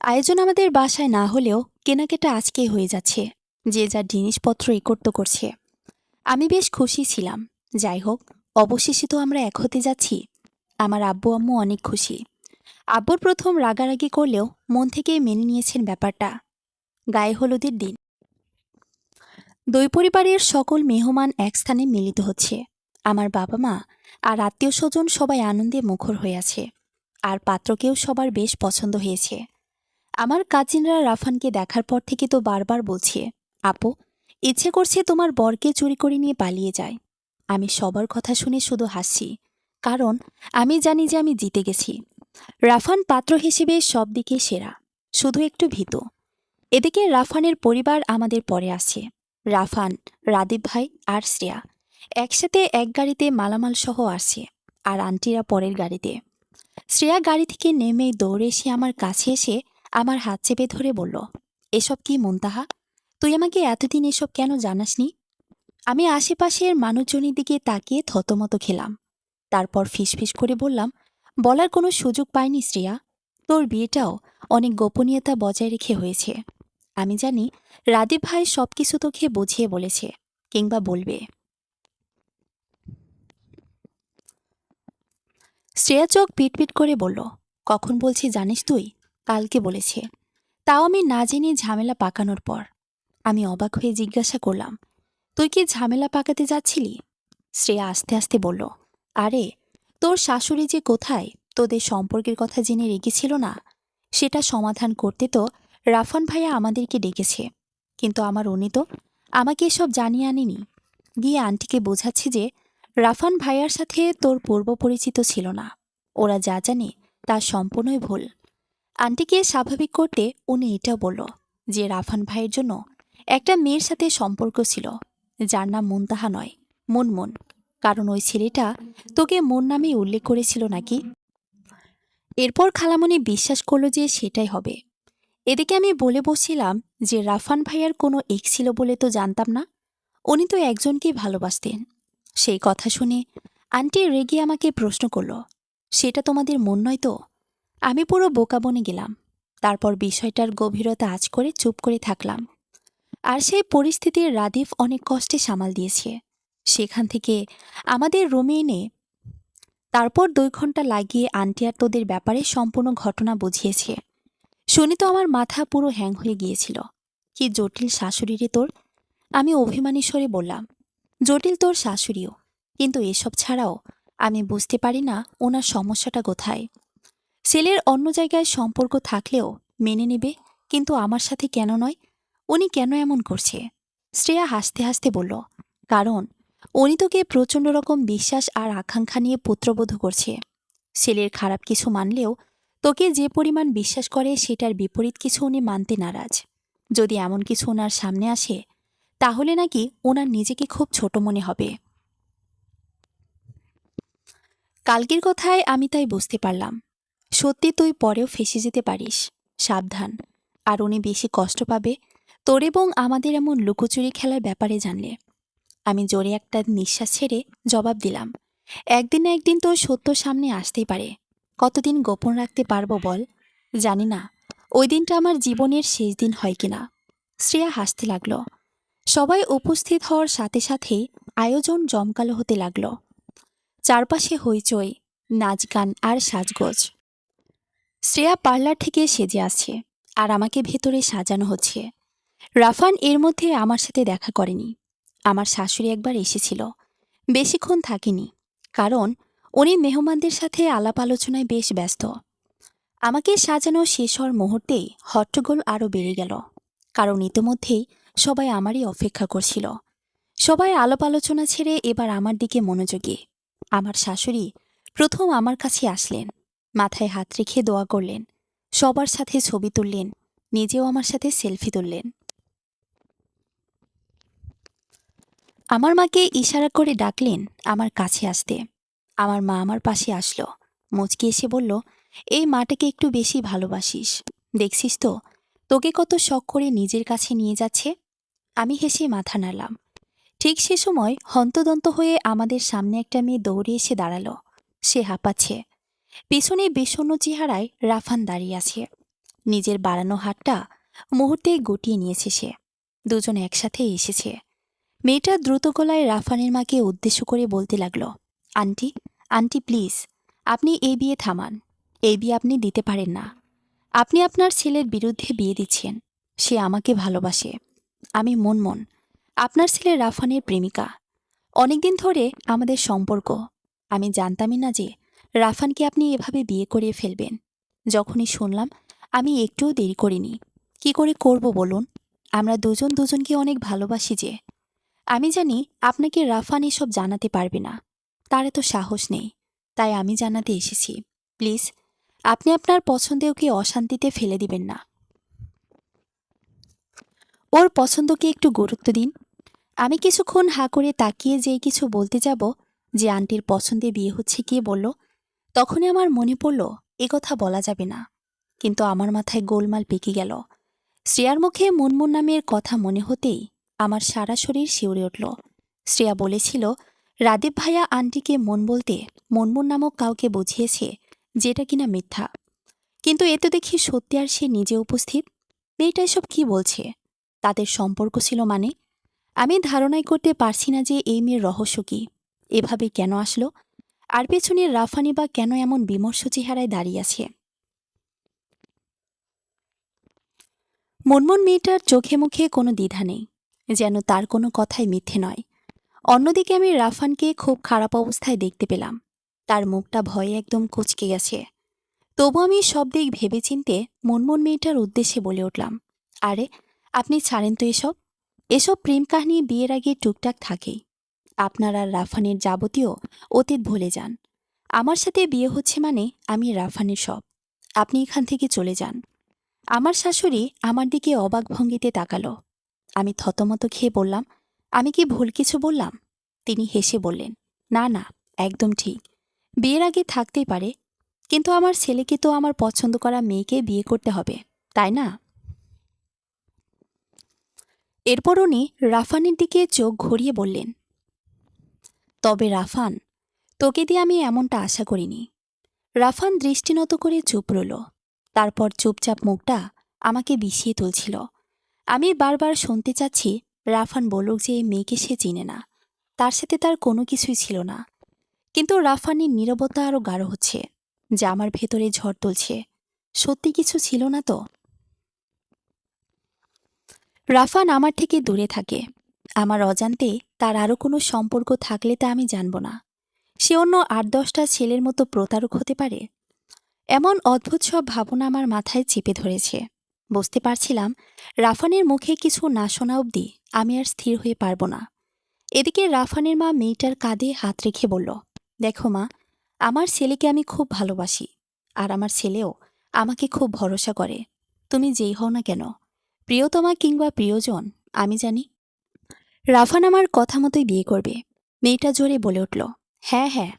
আয়োজন আমাদের বাসায় না হলেও কেনাকাটা আজকেই হয়ে যাচ্ছে। যে যার জিনিসপত্র একত্র করছে। আমি বেশ খুশি ছিলাম। যাই হোক, অবশেষে তো আমরা এক হতে যাচ্ছি। আমার আব্বু আম্মু অনেক খুশি। আব্বুর প্রথম রাগারাগি করলেও মন থেকেই মেনে নিয়েছেন ব্যাপারটা। গায়ে হলুদের দিন দুই পরিবারের সকল মেহমান এক স্থানে মিলিত হচ্ছে। আমার বাবা মা আর আত্মীয় স্বজন সবাই আনন্দে মুখর হয়ে আছে। আর পাত্রকেও সবার বেশ পছন্দ হয়েছে। আমার কাজিনরা রাফানকে দেখার পর থেকে তো বারবার বলছে, আপু, ইচ্ছে করছে তোমার বরকে চুরি করে নিয়ে পালিয়ে যায়। আমি সবার কথা শুনে শুধু হাসছি, কারণ আমি জানি যে আমি জিতে গেছি। রাফান পাত্র হিসেবে সব দিকে সেরা, শুধু একটু ভীতু। এদিকে রাফানের পরিবার আমাদের পরে আছে। রাফান, রাদীপ ভাই আর শ্রেয়া একসাথে এক গাড়িতে মালামাল সহ আসে, আর আন্টিরা পরের গাড়িতে। শ্রেয়া গাড়ি থেকে নেমেই দৌড়ে এসে আমার কাছে এসে আমার হাত চেপে ধরে বলল, এসব কি মুনতাহা? তুই আমাকে এতদিন এসব কেন জানাসনি? আমি আশেপাশের মানুষজনের দিকে তাকিয়ে থতমত খেলাম। তারপর ফিসফিস করে বললাম, বলার কোনো সুযোগ পাইনি শ্রেয়া। তোর বিয়েটাও অনেক গোপনীয়তা বজায় রেখে হয়েছে। আমি জানি রাদীপ ভাই সবকিছু তোকে বুঝিয়ে বলেছে, কিংবা বলবে। শ্রেয়া চোখ পিটপিট করে বলল, কখন বলছি জানিস তুই? কালকে বলেছে, তাও আমি না জেনে ঝামেলা পাকানোর পর। আমি অবাক হয়ে জিজ্ঞাসা করলাম, তুই কি ঝামেলা পাকাতে যাচ্ছিলি? শ্রেয়া আস্তে আস্তে বলল, আরে তোর শাশুড়ি যে কোথায় তোদের সম্পর্কের কথা জেনে রেগেছিল না, সেটা সমাধান করতে তো রাফান ভাইয়া আমাদেরকে ডেকেছে। কিন্তু আমার উনি তো আমাকে এসব জানিয়ে আনেনি। গিয়ে আন্টিকে বোঝাচ্ছি যে রাফান ভাইয়ার সাথে তোর পূর্ব পরিচিত ছিল না, ওরা যা জানে তা সম্পূর্ণই ভুল। আন্টিকে স্বাভাবিক করতে উনি এটাও বলল যে রাফান ভাইয়ের জন্য একটা মেয়ের সাথে সম্পর্ক ছিল, যার নাম মুনতাহা নয়, মুনমুন। কারণ ওই ছেলেটা তোকে মন নামে উল্লেখ করেছিল নাকি। এরপর খালামণি বিশ্বাস করল যে সেটাই হবে। এদিকে আমি বলে বসছিলাম যে রাফান ভাইয়ার কোনো এক্স ছিল বলে তো জানতাম না, উনি তো একজনকেই ভালোবাসতেন। সেই কথা শুনে আন্টি রেগে আমাকে প্রশ্ন করল, সেটা তোমাদের মন নয় তো? আমি পুরো বোকা বনে গেলাম। তারপর বিষয়টার গভীরতা আঁচ করে চুপ করে থাকলাম। আর সেই পরিস্থিতির রাদীপ অনেক কষ্টে সামাল দিয়েছে। সেখান থেকে আমাদের রুমে এনে তারপর 2 ঘন্টা লাগিয়ে আন্টি আর তোদের ব্যাপারে সম্পূর্ণ ঘটনা বুঝিয়েছে। শুনে তো আমার মাথা পুরো হ্যাং হয়ে গিয়েছিল। কি জটিল শাশুড়ি রে তোর! আমি অভিমানী স্বরে বললাম, জটিল তোর শাশুড়িও, কিন্তু এসব ছাড়াও আমি বুঝতে পারি না ওনার সমস্যাটা কোথায়। ছেলের অন্য জায়গায় সম্পর্ক থাকলেও মেনে নেবে, কিন্তু আমার সাথে কেন নয়? উনি কেন এমন করছে? শ্রেয়া হাসতে হাসতে বলল, কারণ উনি তোকে প্রচণ্ড রকম বিশ্বাস আর আকাঙ্ক্ষা নিয়ে পুত্রবোধ করছে। ছেলের খারাপ কিছু মানলেও তোকে যে পরিমাণ বিশ্বাস করে সেটার বিপরীত কিছু উনি মানতে নারাজ। যদি এমন কিছু ওনার সামনে আসে, তাহলে নাকি ওনার নিজেকে খুব ছোট মনে হবে। কালকের কথায় আমি তাই বুঝতে পারলাম, সত্যি তুই পরেও ফেঁসে যেতে পারিস, সাবধান। আর উনি বেশি কষ্ট পাবে তোর এবং আমাদের এমন লুকোচুরি খেলার ব্যাপারে জানলে। আমি জোরে একটা নিঃশ্বাস ছেড়ে জবাব দিলাম, একদিন না একদিন তো সত্য সামনে আসতেই পারে। কতদিন গোপন রাখতে পারবো বল? জানি না ওই দিনটা আমার জীবনের শেষ দিন হয় কিনা। শ্রেয়া হাসতে লাগল। সবাই উপস্থিত হওয়ার সাথে সাথেই আয়োজন জমকালো হতে লাগল। চারপাশে হইচই, নাচ গান আর সাজগোজ। শ্রেয়া পার্লার থেকে সেজে আসছে, আর আমাকে ভেতরে সাজানো হচ্ছে। রাফান এর মধ্যে আমার সাথে দেখা করেনি। আমার শাশুড়ি একবার এসেছিল, বেশিক্ষণ থাকিনি, কারণ উনি মেহমানদের সাথে আলাপ আলোচনায় বেশ ব্যস্ত। আমাকে সাজানো শেষ হওয়ার মুহূর্তেই হট্টগোল আরও বেড়ে গেল, কারণ ইতিমধ্যেই সবাই আমারই অপেক্ষা করছিল। সবাই আলাপ আলোচনা ছেড়ে এবার আমার দিকে মনোযোগী। আমার শাশুড়ি প্রথম আমার কাছে আসলেন, মাথায় হাত রেখে দোয়া করলেন, সবার সাথে ছবি তুললেন, নিজেও আমার সাথে সেলফি তুললেন। আমার মাকে ইশারা করে ডাকলেন আমার কাছে আসতে। আমার মা আমার পাশে আসলো, মুচকি এসে বলল, এই মাটাকে একটু বেশি ভালোবাসিস, দেখছিস তো তোকে কত শখ করে নিজের কাছে নিয়ে যাচ্ছে। আমি হেসে মাথা নাড়লাম। ঠিক সে সময় হন্তদন্ত হয়ে আমাদের সামনে একটা মেয়ে দৌড়ে এসে দাঁড়ালো। সে হাঁপাচ্ছে। পিছনে বিষণ্ণ চেহারায় রাফান দাঁড়িয়ে আছে। নিজের বাড়ানো হাতটা মুহূর্তে গুটিয়ে নিয়েছে সে। দুজন একসাথে এসেছে। মেয়েটা দ্রুত গলায় রাফানের মাকে উদ্দেশ্য করে বলতে লাগলো, আন্টি, আন্টি প্লিজ, আপনি এই বিয়ে থামান। এই বিয়ে আপনি দিতে পারেন না। আপনি আপনার ছেলের বিরুদ্ধে বিয়ে দিচ্ছেন। সে আমাকে ভালোবাসে। আমি মুনমুন, আপনার ছেলে রাফানের প্রেমিকা। অনেকদিন ধরে আমাদের সম্পর্ক। আমি জানতামই না যে রাফানকে আপনি এভাবে বিয়ে করিয়ে ফেলবেন। যখনই শুনলাম, আমি একটুও দেরি করিনি। কি করে করব বলুন? আমরা দুজন দুজনকে অনেক ভালোবাসি যে। আমি জানি আপনাকে রাফান এসব জানাতে পারবে না, তার এত সাহস নেই, তাই আমি জানাতে এসেছি। প্লিজ, আপনি আপনার পছন্দে ওকে অশান্তিতে ফেলে দিবেন না। ওর পছন্দকে একটু গুরুত্ব দিন। আমি কিছুক্ষণ হাঁ করে তাকিয়ে যেই কিছু বলতে যাব যে আন্টির পছন্দে বিয়ে হচ্ছে কে বলল, তখনই আমার মনে পড়ল এ কথা বলা যাবে না। কিন্তু আমার মাথায় গোলমাল পেকে গেল। শ্রেয়ার মুখে মুনমুন নামের কথা মনে হতেই আমার সারা শরীর শিউরে উঠল। শ্রেয়া বলেছিল রাদীপ ভাইয়া আন্টিকে মন বলতে মুনমুন নামক কাউকে বুঝিয়েছে, যেটা কিনা মিথ্যা। কিন্তু এ তো দেখি সত্যি, আর সে নিজে উপস্থিত। মেয়েটা এসব কি বলছে? তাদের সম্পর্ক ছিল মানে? আমি ধারণাই করতে পারছি না যে এই মেয়ের রহস্য কি, এভাবে কেন আসলো, আর পেছনে রাফানি বা কেন এমন বিমর্ষ চেহারায় দাঁড়িয়ে আছে। মুনমুন মেয়েটার চোখে মুখে কোনো দ্বিধা নেই, যেন তার কোনো কথাই মিথ্যে নয়। অন্যদিকে আমি রাফানকে খুব খারাপ অবস্থায় দেখতে পেলাম। তার মুখটা ভয়ে একদম কুঁচকে গেছে। তবু আমি সব দিক ভেবেচিন্তে মুনমুন মেয়েটার উদ্দেশ্যে বলে উঠলাম, আরে আপনি ছাড়েন তো এসব। এসব প্রেম কাহিনী বিয়ের আগে টুকটাক থাকেই। আপনার আর রাফানের যাবতীয় অতীত ভুলে যান। আমার সাথে বিয়ে হচ্ছে মানে আমি রাফানের সব। আপনি এখান থেকে চলে যান। আমার শাশুড়ি আমার দিকে অবাক ভঙ্গিতে তাকালো। আমি থতমত খেয়ে বললাম, আমি কি ভুল কিছু বললাম? তিনি হেসে বললেন, না না, একদম ঠিক। বিয়ের আগে থাকতেই পারে, কিন্তু আমার ছেলেকে তো আমার পছন্দ করা মেয়েকে বিয়ে করতে হবে, তাই না? এরপর উনি রাফানের দিকে চোখ ঘুরিয়ে বললেন, তবে রাফান, তোকে দিয়ে আমি এমনটা আশা করিনি। রাফান দৃষ্টিনত করে চুপ রইল। তারপর চুপচাপ মুখটা আমাকে বিষিয়ে তুলছিল। আমি বারবার শুনতে চাচ্ছি রাফান বলুক যে এই মেয়েকে সে চিনে না, তার সাথে তার কোনো কিছুই ছিল না। কিন্তু রাফানের নীরবতা আরও গাঢ় হচ্ছে, যা আমার ভেতরে ঝড় তুলছে। সত্যি কিছু ছিল না তো? রাফান আমার থেকে দূরে থাকে। আমার অজান্তে তার আরও কোনো সম্পর্ক থাকলে তা আমি জানব না। সে অন্য ৮-১০টা ছেলের মতো প্রতারক হতে পারে। এমন অদ্ভুত সব ভাবনা আমার মাথায় চেপে ধরেছে। বুঝতে পারছিলাম রাফানের মুখে কিছু না শোনা অবধি আমি আর স্থির হয়ে পারব না। এদিকে রাফানের মা মেয়েটার কাঁধে হাত রেখে বলল, দেখো মা, আমার ছেলেকে আমি খুব ভালোবাসি, আর আমার ছেলেও আমাকে খুব ভরসা করে। তুমি যেই হও না কেন, প্রিয়তমা কিংবা প্রিয়জন, আমি জানি রাফান আমার কথা মতোই বিয়ে করবে। মেয়েটা জোরে বলে উঠল, হ্যাঁ হ্যাঁ,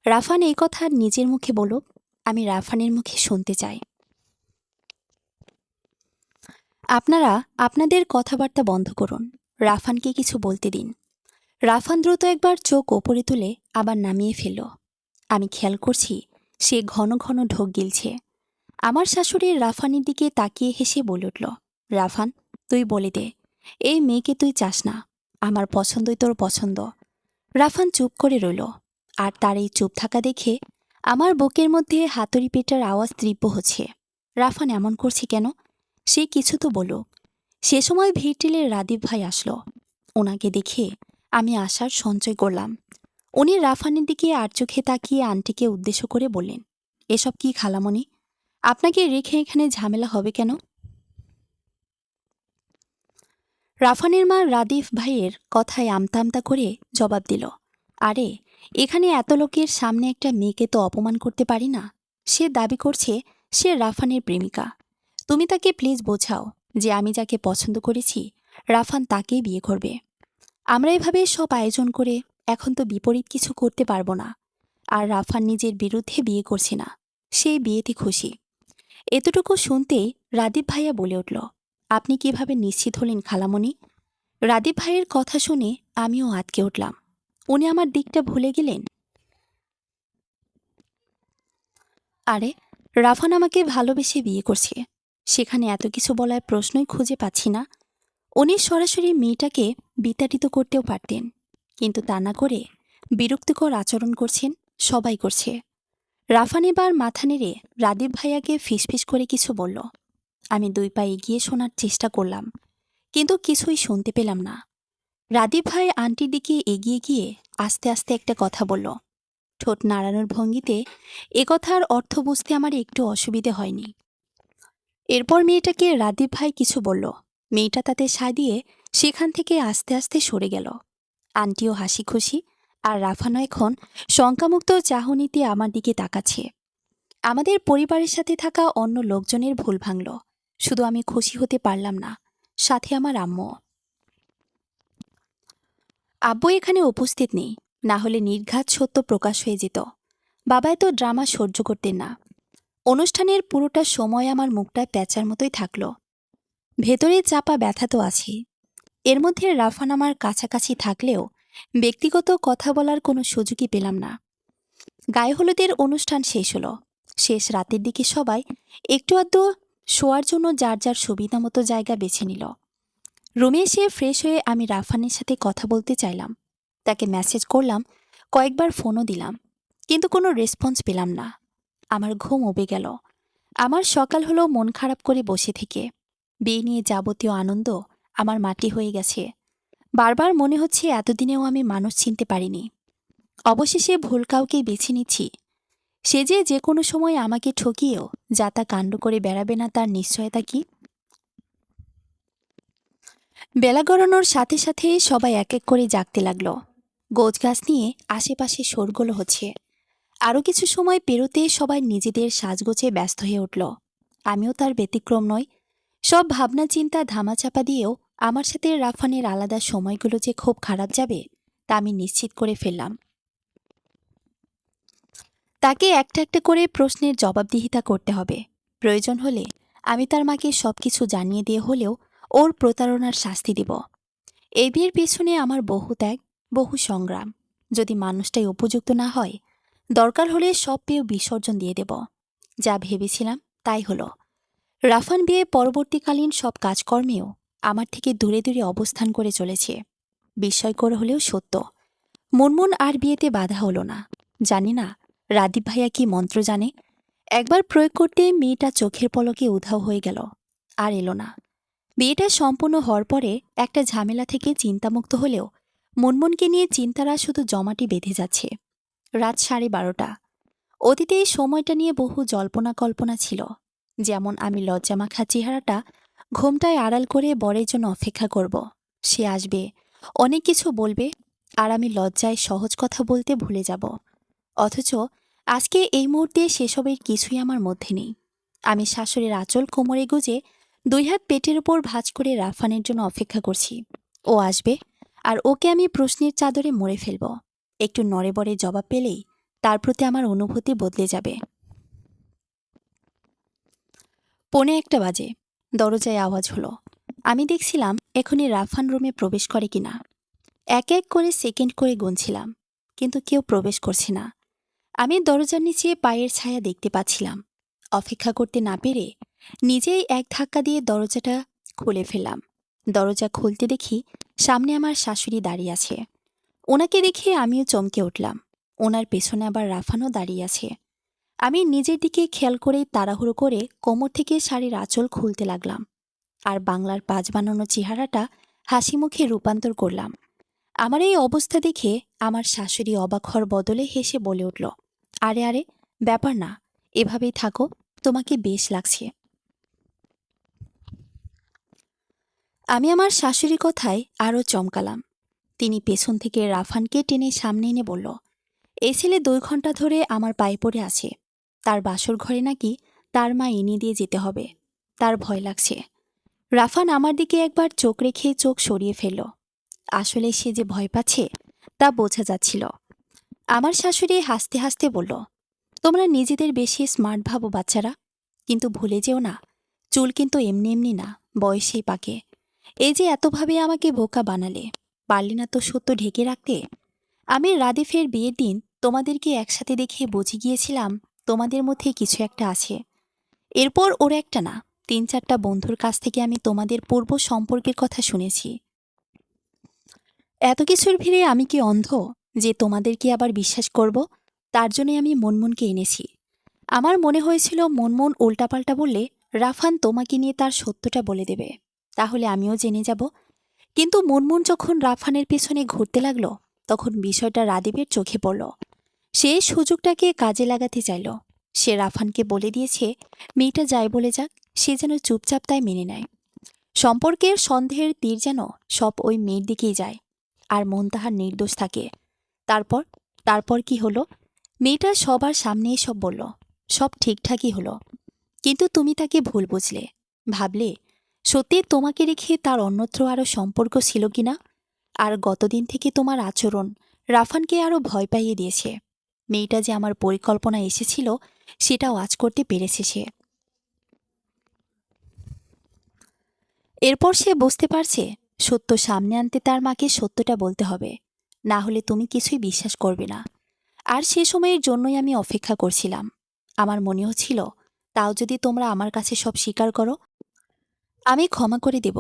রাফান এই কথা নিজের মুখে বলুক, আমি রাফানের মুখে শুনতে চাই। আপনারা আপনাদের কথাবার্তা বন্ধ করুন, রাফানকে কিছু বলতে দিন। রাফান দ্রুত একবার চোখ ওপরে তুলে আবার নামিয়ে ফেলল। আমি খেয়াল করছি সে ঘন ঘন ঢোক গিলছে। আমার শাশুড়ি রাফানের দিকে তাকিয়ে হেসে বলে উঠল, রাফান, তুই বলে দে, এই মেয়েকে তুই চাস না, আমার পছন্দই তোর পছন্দ। রাফান চুপ করে রইল, আর তার এই চুপ থাকা দেখে আমার বুকের মধ্যে হাতুড়ি পেটার আওয়াজ তীব্র হচ্ছে। রাফান এমন করছে কেন? সে কিছু তো বলুক। সে সময় ভিড়টিলের রাদীপ ভাই আসলো। ওনাকে দেখে আমি আশার সঞ্চয় করলাম। উনি রাফানের দিকে আর চোখে তাকিয়ে আন্টিকে উদ্দেশ্য করে বললেন, এসব কি খালামণি? আপনাকে রেখে এখানে ঝামেলা হবে কেন? রাফানের মা রাদীপ ভাইয়ের কথায় আমতা আমতা করে জবাব দিল, আরে এখানে এত লোকের সামনে একটা মেয়েকে তো অপমান করতে পারি না। সে দাবি করছে সে রাফানের প্রেমিকা। তুমি তাকে প্লিজ বোঝাও যে আমি যাকে পছন্দ করেছি রাফান তাকেই বিয়ে করবে। আমরা এভাবে সব আয়োজন করে এখন তো বিপরীত কিছু করতে পারবো না। আর রাফান নিজের বিরুদ্ধে বিয়ে করছে না, সেই বিয়েতে খুশি। এতটুকু শুনতেই রাদীপ ভাইয়া বলে উঠল, আপনি কিভাবে নিশ্চিত হলেন খালামণি? রাদীপ ভাইয়ের কথা শুনে আমিও আঁতকে উঠলাম। উনি আমার দিকটা ভুলে গেলেন। আরে রাফান আমাকে ভালোবেসে বিয়ে করছে, সেখানে এত কিছু বলার প্রশ্নই খুঁজে পাচ্ছি না। উনি সরাসরি মেয়েটাকে বিতাড়িত করতেও পারতেন, কিন্তু তা না করে বিরক্তিকর আচরণ করছেন, সবাই করছে। রাফান এবার মাথা নেড়ে রাদীপ ভাইয়াকে ফিসফিস করে কিছু বলল। আমি 2 পা এগিয়ে শোনার চেষ্টা করলাম, কিন্তু কিছুই শুনতে পেলাম না। রাদীপ ভাই আন্টির দিকে এগিয়ে গিয়ে আস্তে আস্তে একটা কথা বলল, ঠোঁট নাড়ানোর ভঙ্গিতে। এ কথার অর্থ বুঝতে আমার একটু অসুবিধে হয়নি। এরপর মেয়েটাকে রাদীপ ভাই কিছু বলল, মেয়েটা তাতে সায় দিয়ে সেখান থেকে আস্তে আস্তে সরে গেল। আন্টিও হাসি খুশি, আর রাফানও এখন শঙ্কামুক্ত চাহনিতে আমার দিকে তাকাচ্ছে। আমাদের পরিবারের সাথে থাকা অন্য লোকজনের ভুল ভাঙল, শুধু আমি খুশি হতে পারলাম না, সাথে আমার আম্মু। আব্বু এখানে উপস্থিত নেই, না হলে নির্ঘাত সত্য প্রকাশ হয়ে যেত। বাবা এত ড্রামা সহ্য করতেন না। অনুষ্ঠানের পুরোটা সময় আমার মুখটা প্যাঁচার মতোই থাকলো। ভেতরে চাপা ব্যথা তো আছেই। এর মধ্যে রাফান আমার কাছাকাছি থাকলেও ব্যক্তিগত কথা বলার কোনো সুযোগই পেলাম না। গায়ে হলুদের অনুষ্ঠান শেষ হলো। শেষ রাতের দিকে সবাই একটু আধটু শোয়ার জন্য যার যার সুবিধা মতো জায়গা বেছে নিল। রুমে এসে ফ্রেশ হয়ে আমি রাফানের সাথে কথা বলতে চাইলাম। তাকে মেসেজ করলাম, কয়েকবার ফোনও দিলাম, কিন্তু কোনো রেসপন্স পেলাম না। আমার ঘুম উবে গেল। আমার সকাল হলো মন খারাপ করে বসে থেকে। বিয়ে নিয়ে যাবতীয় আনন্দ আমার মাটি হয়ে গেছে। বারবার মনে হচ্ছে এতদিনেও আমি মানুষ চিনতে পারিনি। অবশেষে ভুল কাউকেই বেছে নিচ্ছি। সে যে কোনো সময় আমাকে ঠকিয়েও যা তা কাণ্ড করে বেড়াবে না, তার নিশ্চয়তা কি? বেলা গড়ানোর সাথে সাথে সবাই এক এক করে জাগতে লাগলো। গোছগাছ নিয়ে আশেপাশে শোরগোল হচ্ছে। আরও কিছু সময় পেরোতে সবাই নিজেদের সাজগোছে ব্যস্ত হয়ে উঠল। আমিও তার ব্যতিক্রম নই। সব ভাবনা চিন্তা ধামাচাপা দিয়েও আমার সাথে রাফানের আলাদা সময়গুলো যে খুব খারাপ যাবে তা আমি নিশ্চিত করে ফেললাম। তাকে একটা একটা করে প্রশ্নের জবাবদিহিতা করতে হবে। প্রয়োজন হলে আমি তার মাকে সবকিছু জানিয়ে দিয়ে হলেও ওর প্রতারণার শাস্তি দিব। এই বিয়ের পেছনে আমার বহু ত্যাগ, বহু সংগ্রাম। যদি মানুষটাই উপযুক্ত না হয়, দরকার হলে সব পেয়েও বিসর্জন দিয়ে দেব। যা ভেবেছিলাম তাই হলো। রাফান বিয়ে পরবর্তীকালীন সব কাজকর্মেও আমার থেকে দূরে দূরে অবস্থান করে চলেছে। বিস্ময়কর হলেও সত্য। মুনমুন আর বিয়েতে বাধা হলো না। জানি না রাদীপ ভাইয়া কি মন্ত্র জানে। একবার প্রয়োগ করতে মেয়েটা চোখের পলকে উধাও হয়ে গেল, আর এলো না। বিয়েটা সম্পূর্ণ হওয়ার পরে একটা ঝামেলা থেকে চিন্তামুক্ত হলেও মুনমুনকে নিয়ে চিন্তারা শুধু জমাটি বেঁধে যাচ্ছে। রাত 12:30। অতীতে এই সময়টা নিয়ে বহু জল্পনা কল্পনা ছিল। যেমন আমি লজ্জামাখা চেহারাটা ঘোমটায় আড়াল করে বরের জন্য অপেক্ষা করব। সে আসবে, অনেক কিছু বলবে, আর আমি লজ্জায় সহজ কথা বলতে ভুলে যাব। অথচ আজকে এই মুহূর্তে সেসবের কিছুই আমার মধ্যে নেই। আমি শাশুড়ির আঁচল কোমরে গুজে 2 হাত পেটের ওপর ভাঁজ করে রাফানের জন্য অপেক্ষা করছি। ও আসবে, আর ওকে আমি প্রশ্নের চাদরে মুড়ে ফেলব। একটু নড়েবড়ে জবাব পেলেই তার প্রতি আমার অনুভূতি বদলে যাবে। 1:45 বাজে। দরজায় আওয়াজ হলো। আমি দেখছিলাম এখনই রাফান রুমে প্রবেশ করে কিনা। এক এক করে সেকেন্ড করে গুনছিলাম, কিন্তু কেউ প্রবেশ করছে না। আমি দরজার নিচে পায়ের ছায়া দেখতে পাচ্ছিলাম। অপেক্ষা করতে না পেরে নিজেই এক ধাক্কা দিয়ে দরজাটা খুলে ফেললাম। দরজা খুলতে দেখি সামনে আমার শাশুড়ি দাঁড়িয়ে আছে। ওনাকে দেখে আমিও চমকে উঠলাম। ওনার পেছনে আবার রাফানও দাঁড়িয়ে আছে। আমি নিজের দিকে খেয়াল করেই তাড়াহুড়ো করে কোমর থেকে শাড়ির আঁচল খুলতে লাগলাম, আর বাংলার পাঁচ বানানো চেহারাটা হাসি মুখে রূপান্তর করলাম। আমার এই অবস্থা দেখে আমার শাশুড়ি অবাক হওয়ার বদলে হেসে বলে উঠল, আরে আরে, ব্যাপার না, এভাবেই থাকো, তোমাকে বেশ লাগছে। আমি আমার শাশুড়ির কথায় আরও চমকালাম। তিনি পেছন থেকে রাফানকে টেনে সামনে এনে বলল, এই ছেলে 2 ঘন্টা ধরে আমার পায়ে পড়ে আছে। তার বাসর ঘরে নাকি তার মা এনে দিয়ে যেতে হবে। তার ভয় লাগছে। রাফান আমার দিকে একবার চোখ রেখে চোখ সরিয়ে ফেলল। আসলে সে যে ভয় পাচ্ছে তা বোঝা যাচ্ছিল। আমার শাশুড়ি হাসতে হাসতে বলল, তোমরা নিজেদের বেশি স্মার্ট ভাবো বাচ্চারা, কিন্তু ভুলে যেও না, চুল কিন্তু এমনি এমনি না, বয়সেই পাকে। এই যে এতভাবে আমাকে বোকা বানালে, পারলে না তো সত্য ঢেকে রাখতে। আমি রাদিফের বিয়ের দিন তোমাদেরকে একসাথে দেখে বুঝে গিয়েছিলাম তোমাদের মধ্যে কিছু একটা আছে। এরপর ওর একটা না, 3-4টা বন্ধুর কাছ থেকে আমি তোমাদের পূর্ব সম্পর্কের কথা শুনেছি। এত কিছুর ভিড়ে আমি কি অন্ধ যে তোমাদেরকে আবার বিশ্বাস করব? তার জন্যই আমি মুনমুনকে এনেছি। আমার মনে হয়েছিল মুনমুন উল্টাপাল্টা বললে রাফান তোমাকে নিয়ে তার সত্যটা বলে দেবে, তাহলে আমিও জেনে যাব। কিন্তু মুনমুন যখন রাফানের পেছনে ঘুরতে লাগলো, তখন বিষয়টা রাদীপের চোখে পড়ল। সে সুযোগটাকে কাজে লাগাতে চাইল। সে রাফানকে বলে দিয়েছে মেয়েটা যাই বলে যাক, সে যেন চুপচাপ তাই মেনে নেয়। সম্পর্কের সন্দেহের তীর যেন সব ওই মেয়ের দিকেই যায়, আর মন তাহার নির্দোষ থাকে। তারপর তারপর কি হলো? মেয়েটা সবার সামনে এসব বলল, সব ঠিকঠাকই হলো। কিন্তু তুমি তাকে ভুল বুঝলে, ভাবলে সত্যি তোমাকে রেখে তার অন্যত্র আরও সম্পর্ক ছিল কিনা। আর গতদিন থেকে তোমার আচরণ রাফানকে আরও ভয় পাইয়ে দিয়েছে। মেয়েটা যে আমার পরিকল্পনা এসেছিল সেটাও আজ করতে পেরেছে সে। এরপর সে বুঝতে পারছে সত্য সামনে আনতে তার মাকে সত্যটা বলতে হবে, না হলে তুমি কিছুই বিশ্বাস করবে না। আর সে সময়ের জন্যই আমি অপেক্ষা করছিলাম। আমার মনে হচ্ছিল তাও যদি তোমরা আমার কাছে সব স্বীকার করো, আমি ক্ষমা করে দেব।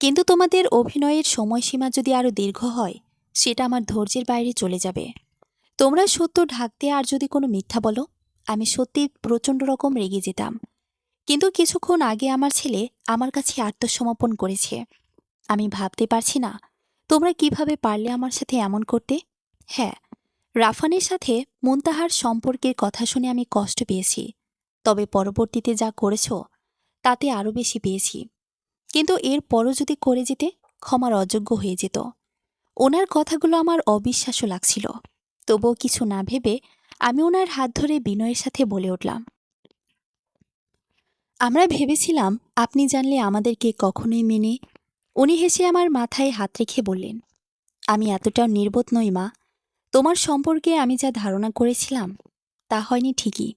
কিন্তু তোমাদের অভিনয়ের সময়সীমা যদি আরও দীর্ঘ হয়, সেটা আমার ধৈর্যের বাইরে চলে যাবে। তোমরা সত্য ঢাকতে আর যদি কোনো মিথ্যা বলো, আমি সত্যি প্রচণ্ড রকম রেগে যেতাম। কিন্তু কিছুক্ষণ আগে আমার ছেলে আমার কাছে আত্মসমর্পণ করেছে। আমি ভাবতে পারছি না তোমরা কিভাবে পারলে আমার সাথে এমন করতে। হ্যাঁ, রাফানের সাথে মুনতাহার সম্পর্কের কথা শুনে আমি কষ্ট পেয়েছি, তবে পরবর্তীতে যা করেছ তাতে আরও বেশি পেয়েছি। কিন্তু এর পরও যদি করে যেতে, ক্ষমার অযোগ্য হয়ে যেত। ওনার কথাগুলো আমার অবিশ্বাস্য লাগছিল, তবুও কিছু না ভেবে আমি ওনার হাত ধরে বিনয়ের সাথে বলে উঠলাম, আমরা ভেবেছিলাম আপনি জানলে আমাদেরকে কখনোই মেনে। উনি হেসে আমার মাথায় হাত রেখে বললেন, আমি এতটাও নির্বোধ নই মা। তোমার সম্পর্কে আমি যা ধারণা করেছিলাম তা হয়নি ঠিকই,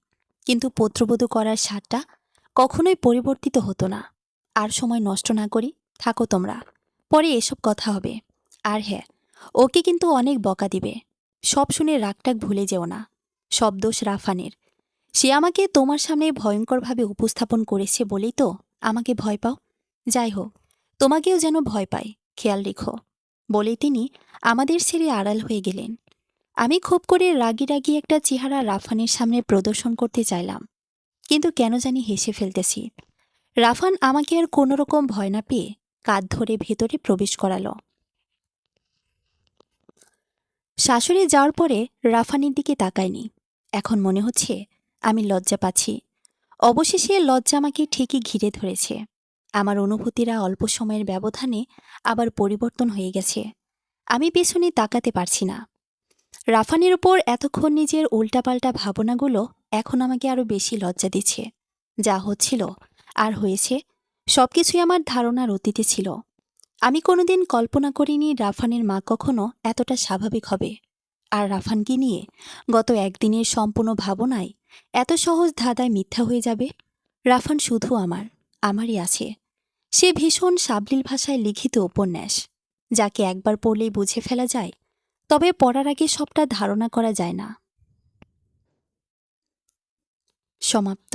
কিন্তু পুত্রবধূ করার স্বাদটা কখনোই পরিবর্তিত হতো না। আর সময় নষ্ট না করি, থাকো তোমরা, পরে এসব কথা হবে। আর হ্যাঁ, ওকে কিন্তু অনেক বকা দিবে। সব শুনে রাগটাগ ভুলে যেও না। সব দোষ রাফানের। সে আমাকে তোমার সামনে ভয়ঙ্করভাবে উপস্থাপন করেছে বলেই তো আমাকে ভয় পাও। যাই হোক, তোমাকেও যেন ভয় পাই, খেয়াল রেখো। বলেই তিনি আমাদের ছেড়ে আড়াল হয়ে গেলেন। আমি খুব করে রাগি রাগি একটা চেহারা রাফানের সামনে প্রদর্শন করতে চাইলাম, কিন্তু কেন জানি হেসে ফেলতেছি। রাফান আমাকে আর কোনো রকম ভয় না পেয়ে কাঁধ ধরে ভেতরে প্রবেশ করালো। শাশুড়ি যাওয়ার পরে রাফানের দিকে তাকায়নি। এখন মনে হচ্ছে আমি লজ্জা পাচ্ছি। অবশেষে লজ্জা আমাকে ঠিকই ঘিরে ধরেছে। আমার অনুভূতিরা অল্প সময়ের ব্যবধানে আবার পরিবর্তন হয়ে গেছে। আমি পেছনে তাকাতে পারছি না। রাফানের উপর এতক্ষণ নিজের উল্টাপাল্টা ভাবনাগুলো এখন আমাকে আরও বেশি লজ্জা দিচ্ছে। যা হচ্ছিল আর হয়েছে সবকিছুই আমার ধারণার অতীতে ছিল। আমি কোনোদিন কল্পনা করিনি রাফানের মা কখনো এতটা স্বাভাবিক হবে। আর রাফানকে নিয়ে গত একদিনের সম্পূর্ণ ভাবনায় এত সহজ ধাঁধায় মিথ্যা হয়ে যাবে। রাফান শুধু আমারই আছে। সে ভীষণ সাবলীল ভাষায় লিখিত উপন্যাস, যাকে একবার পড়লেই বুঝে ফেলা যায়, তবে পড়ার আগে সবটা ধারণা করা যায় না। সমাপ্ত।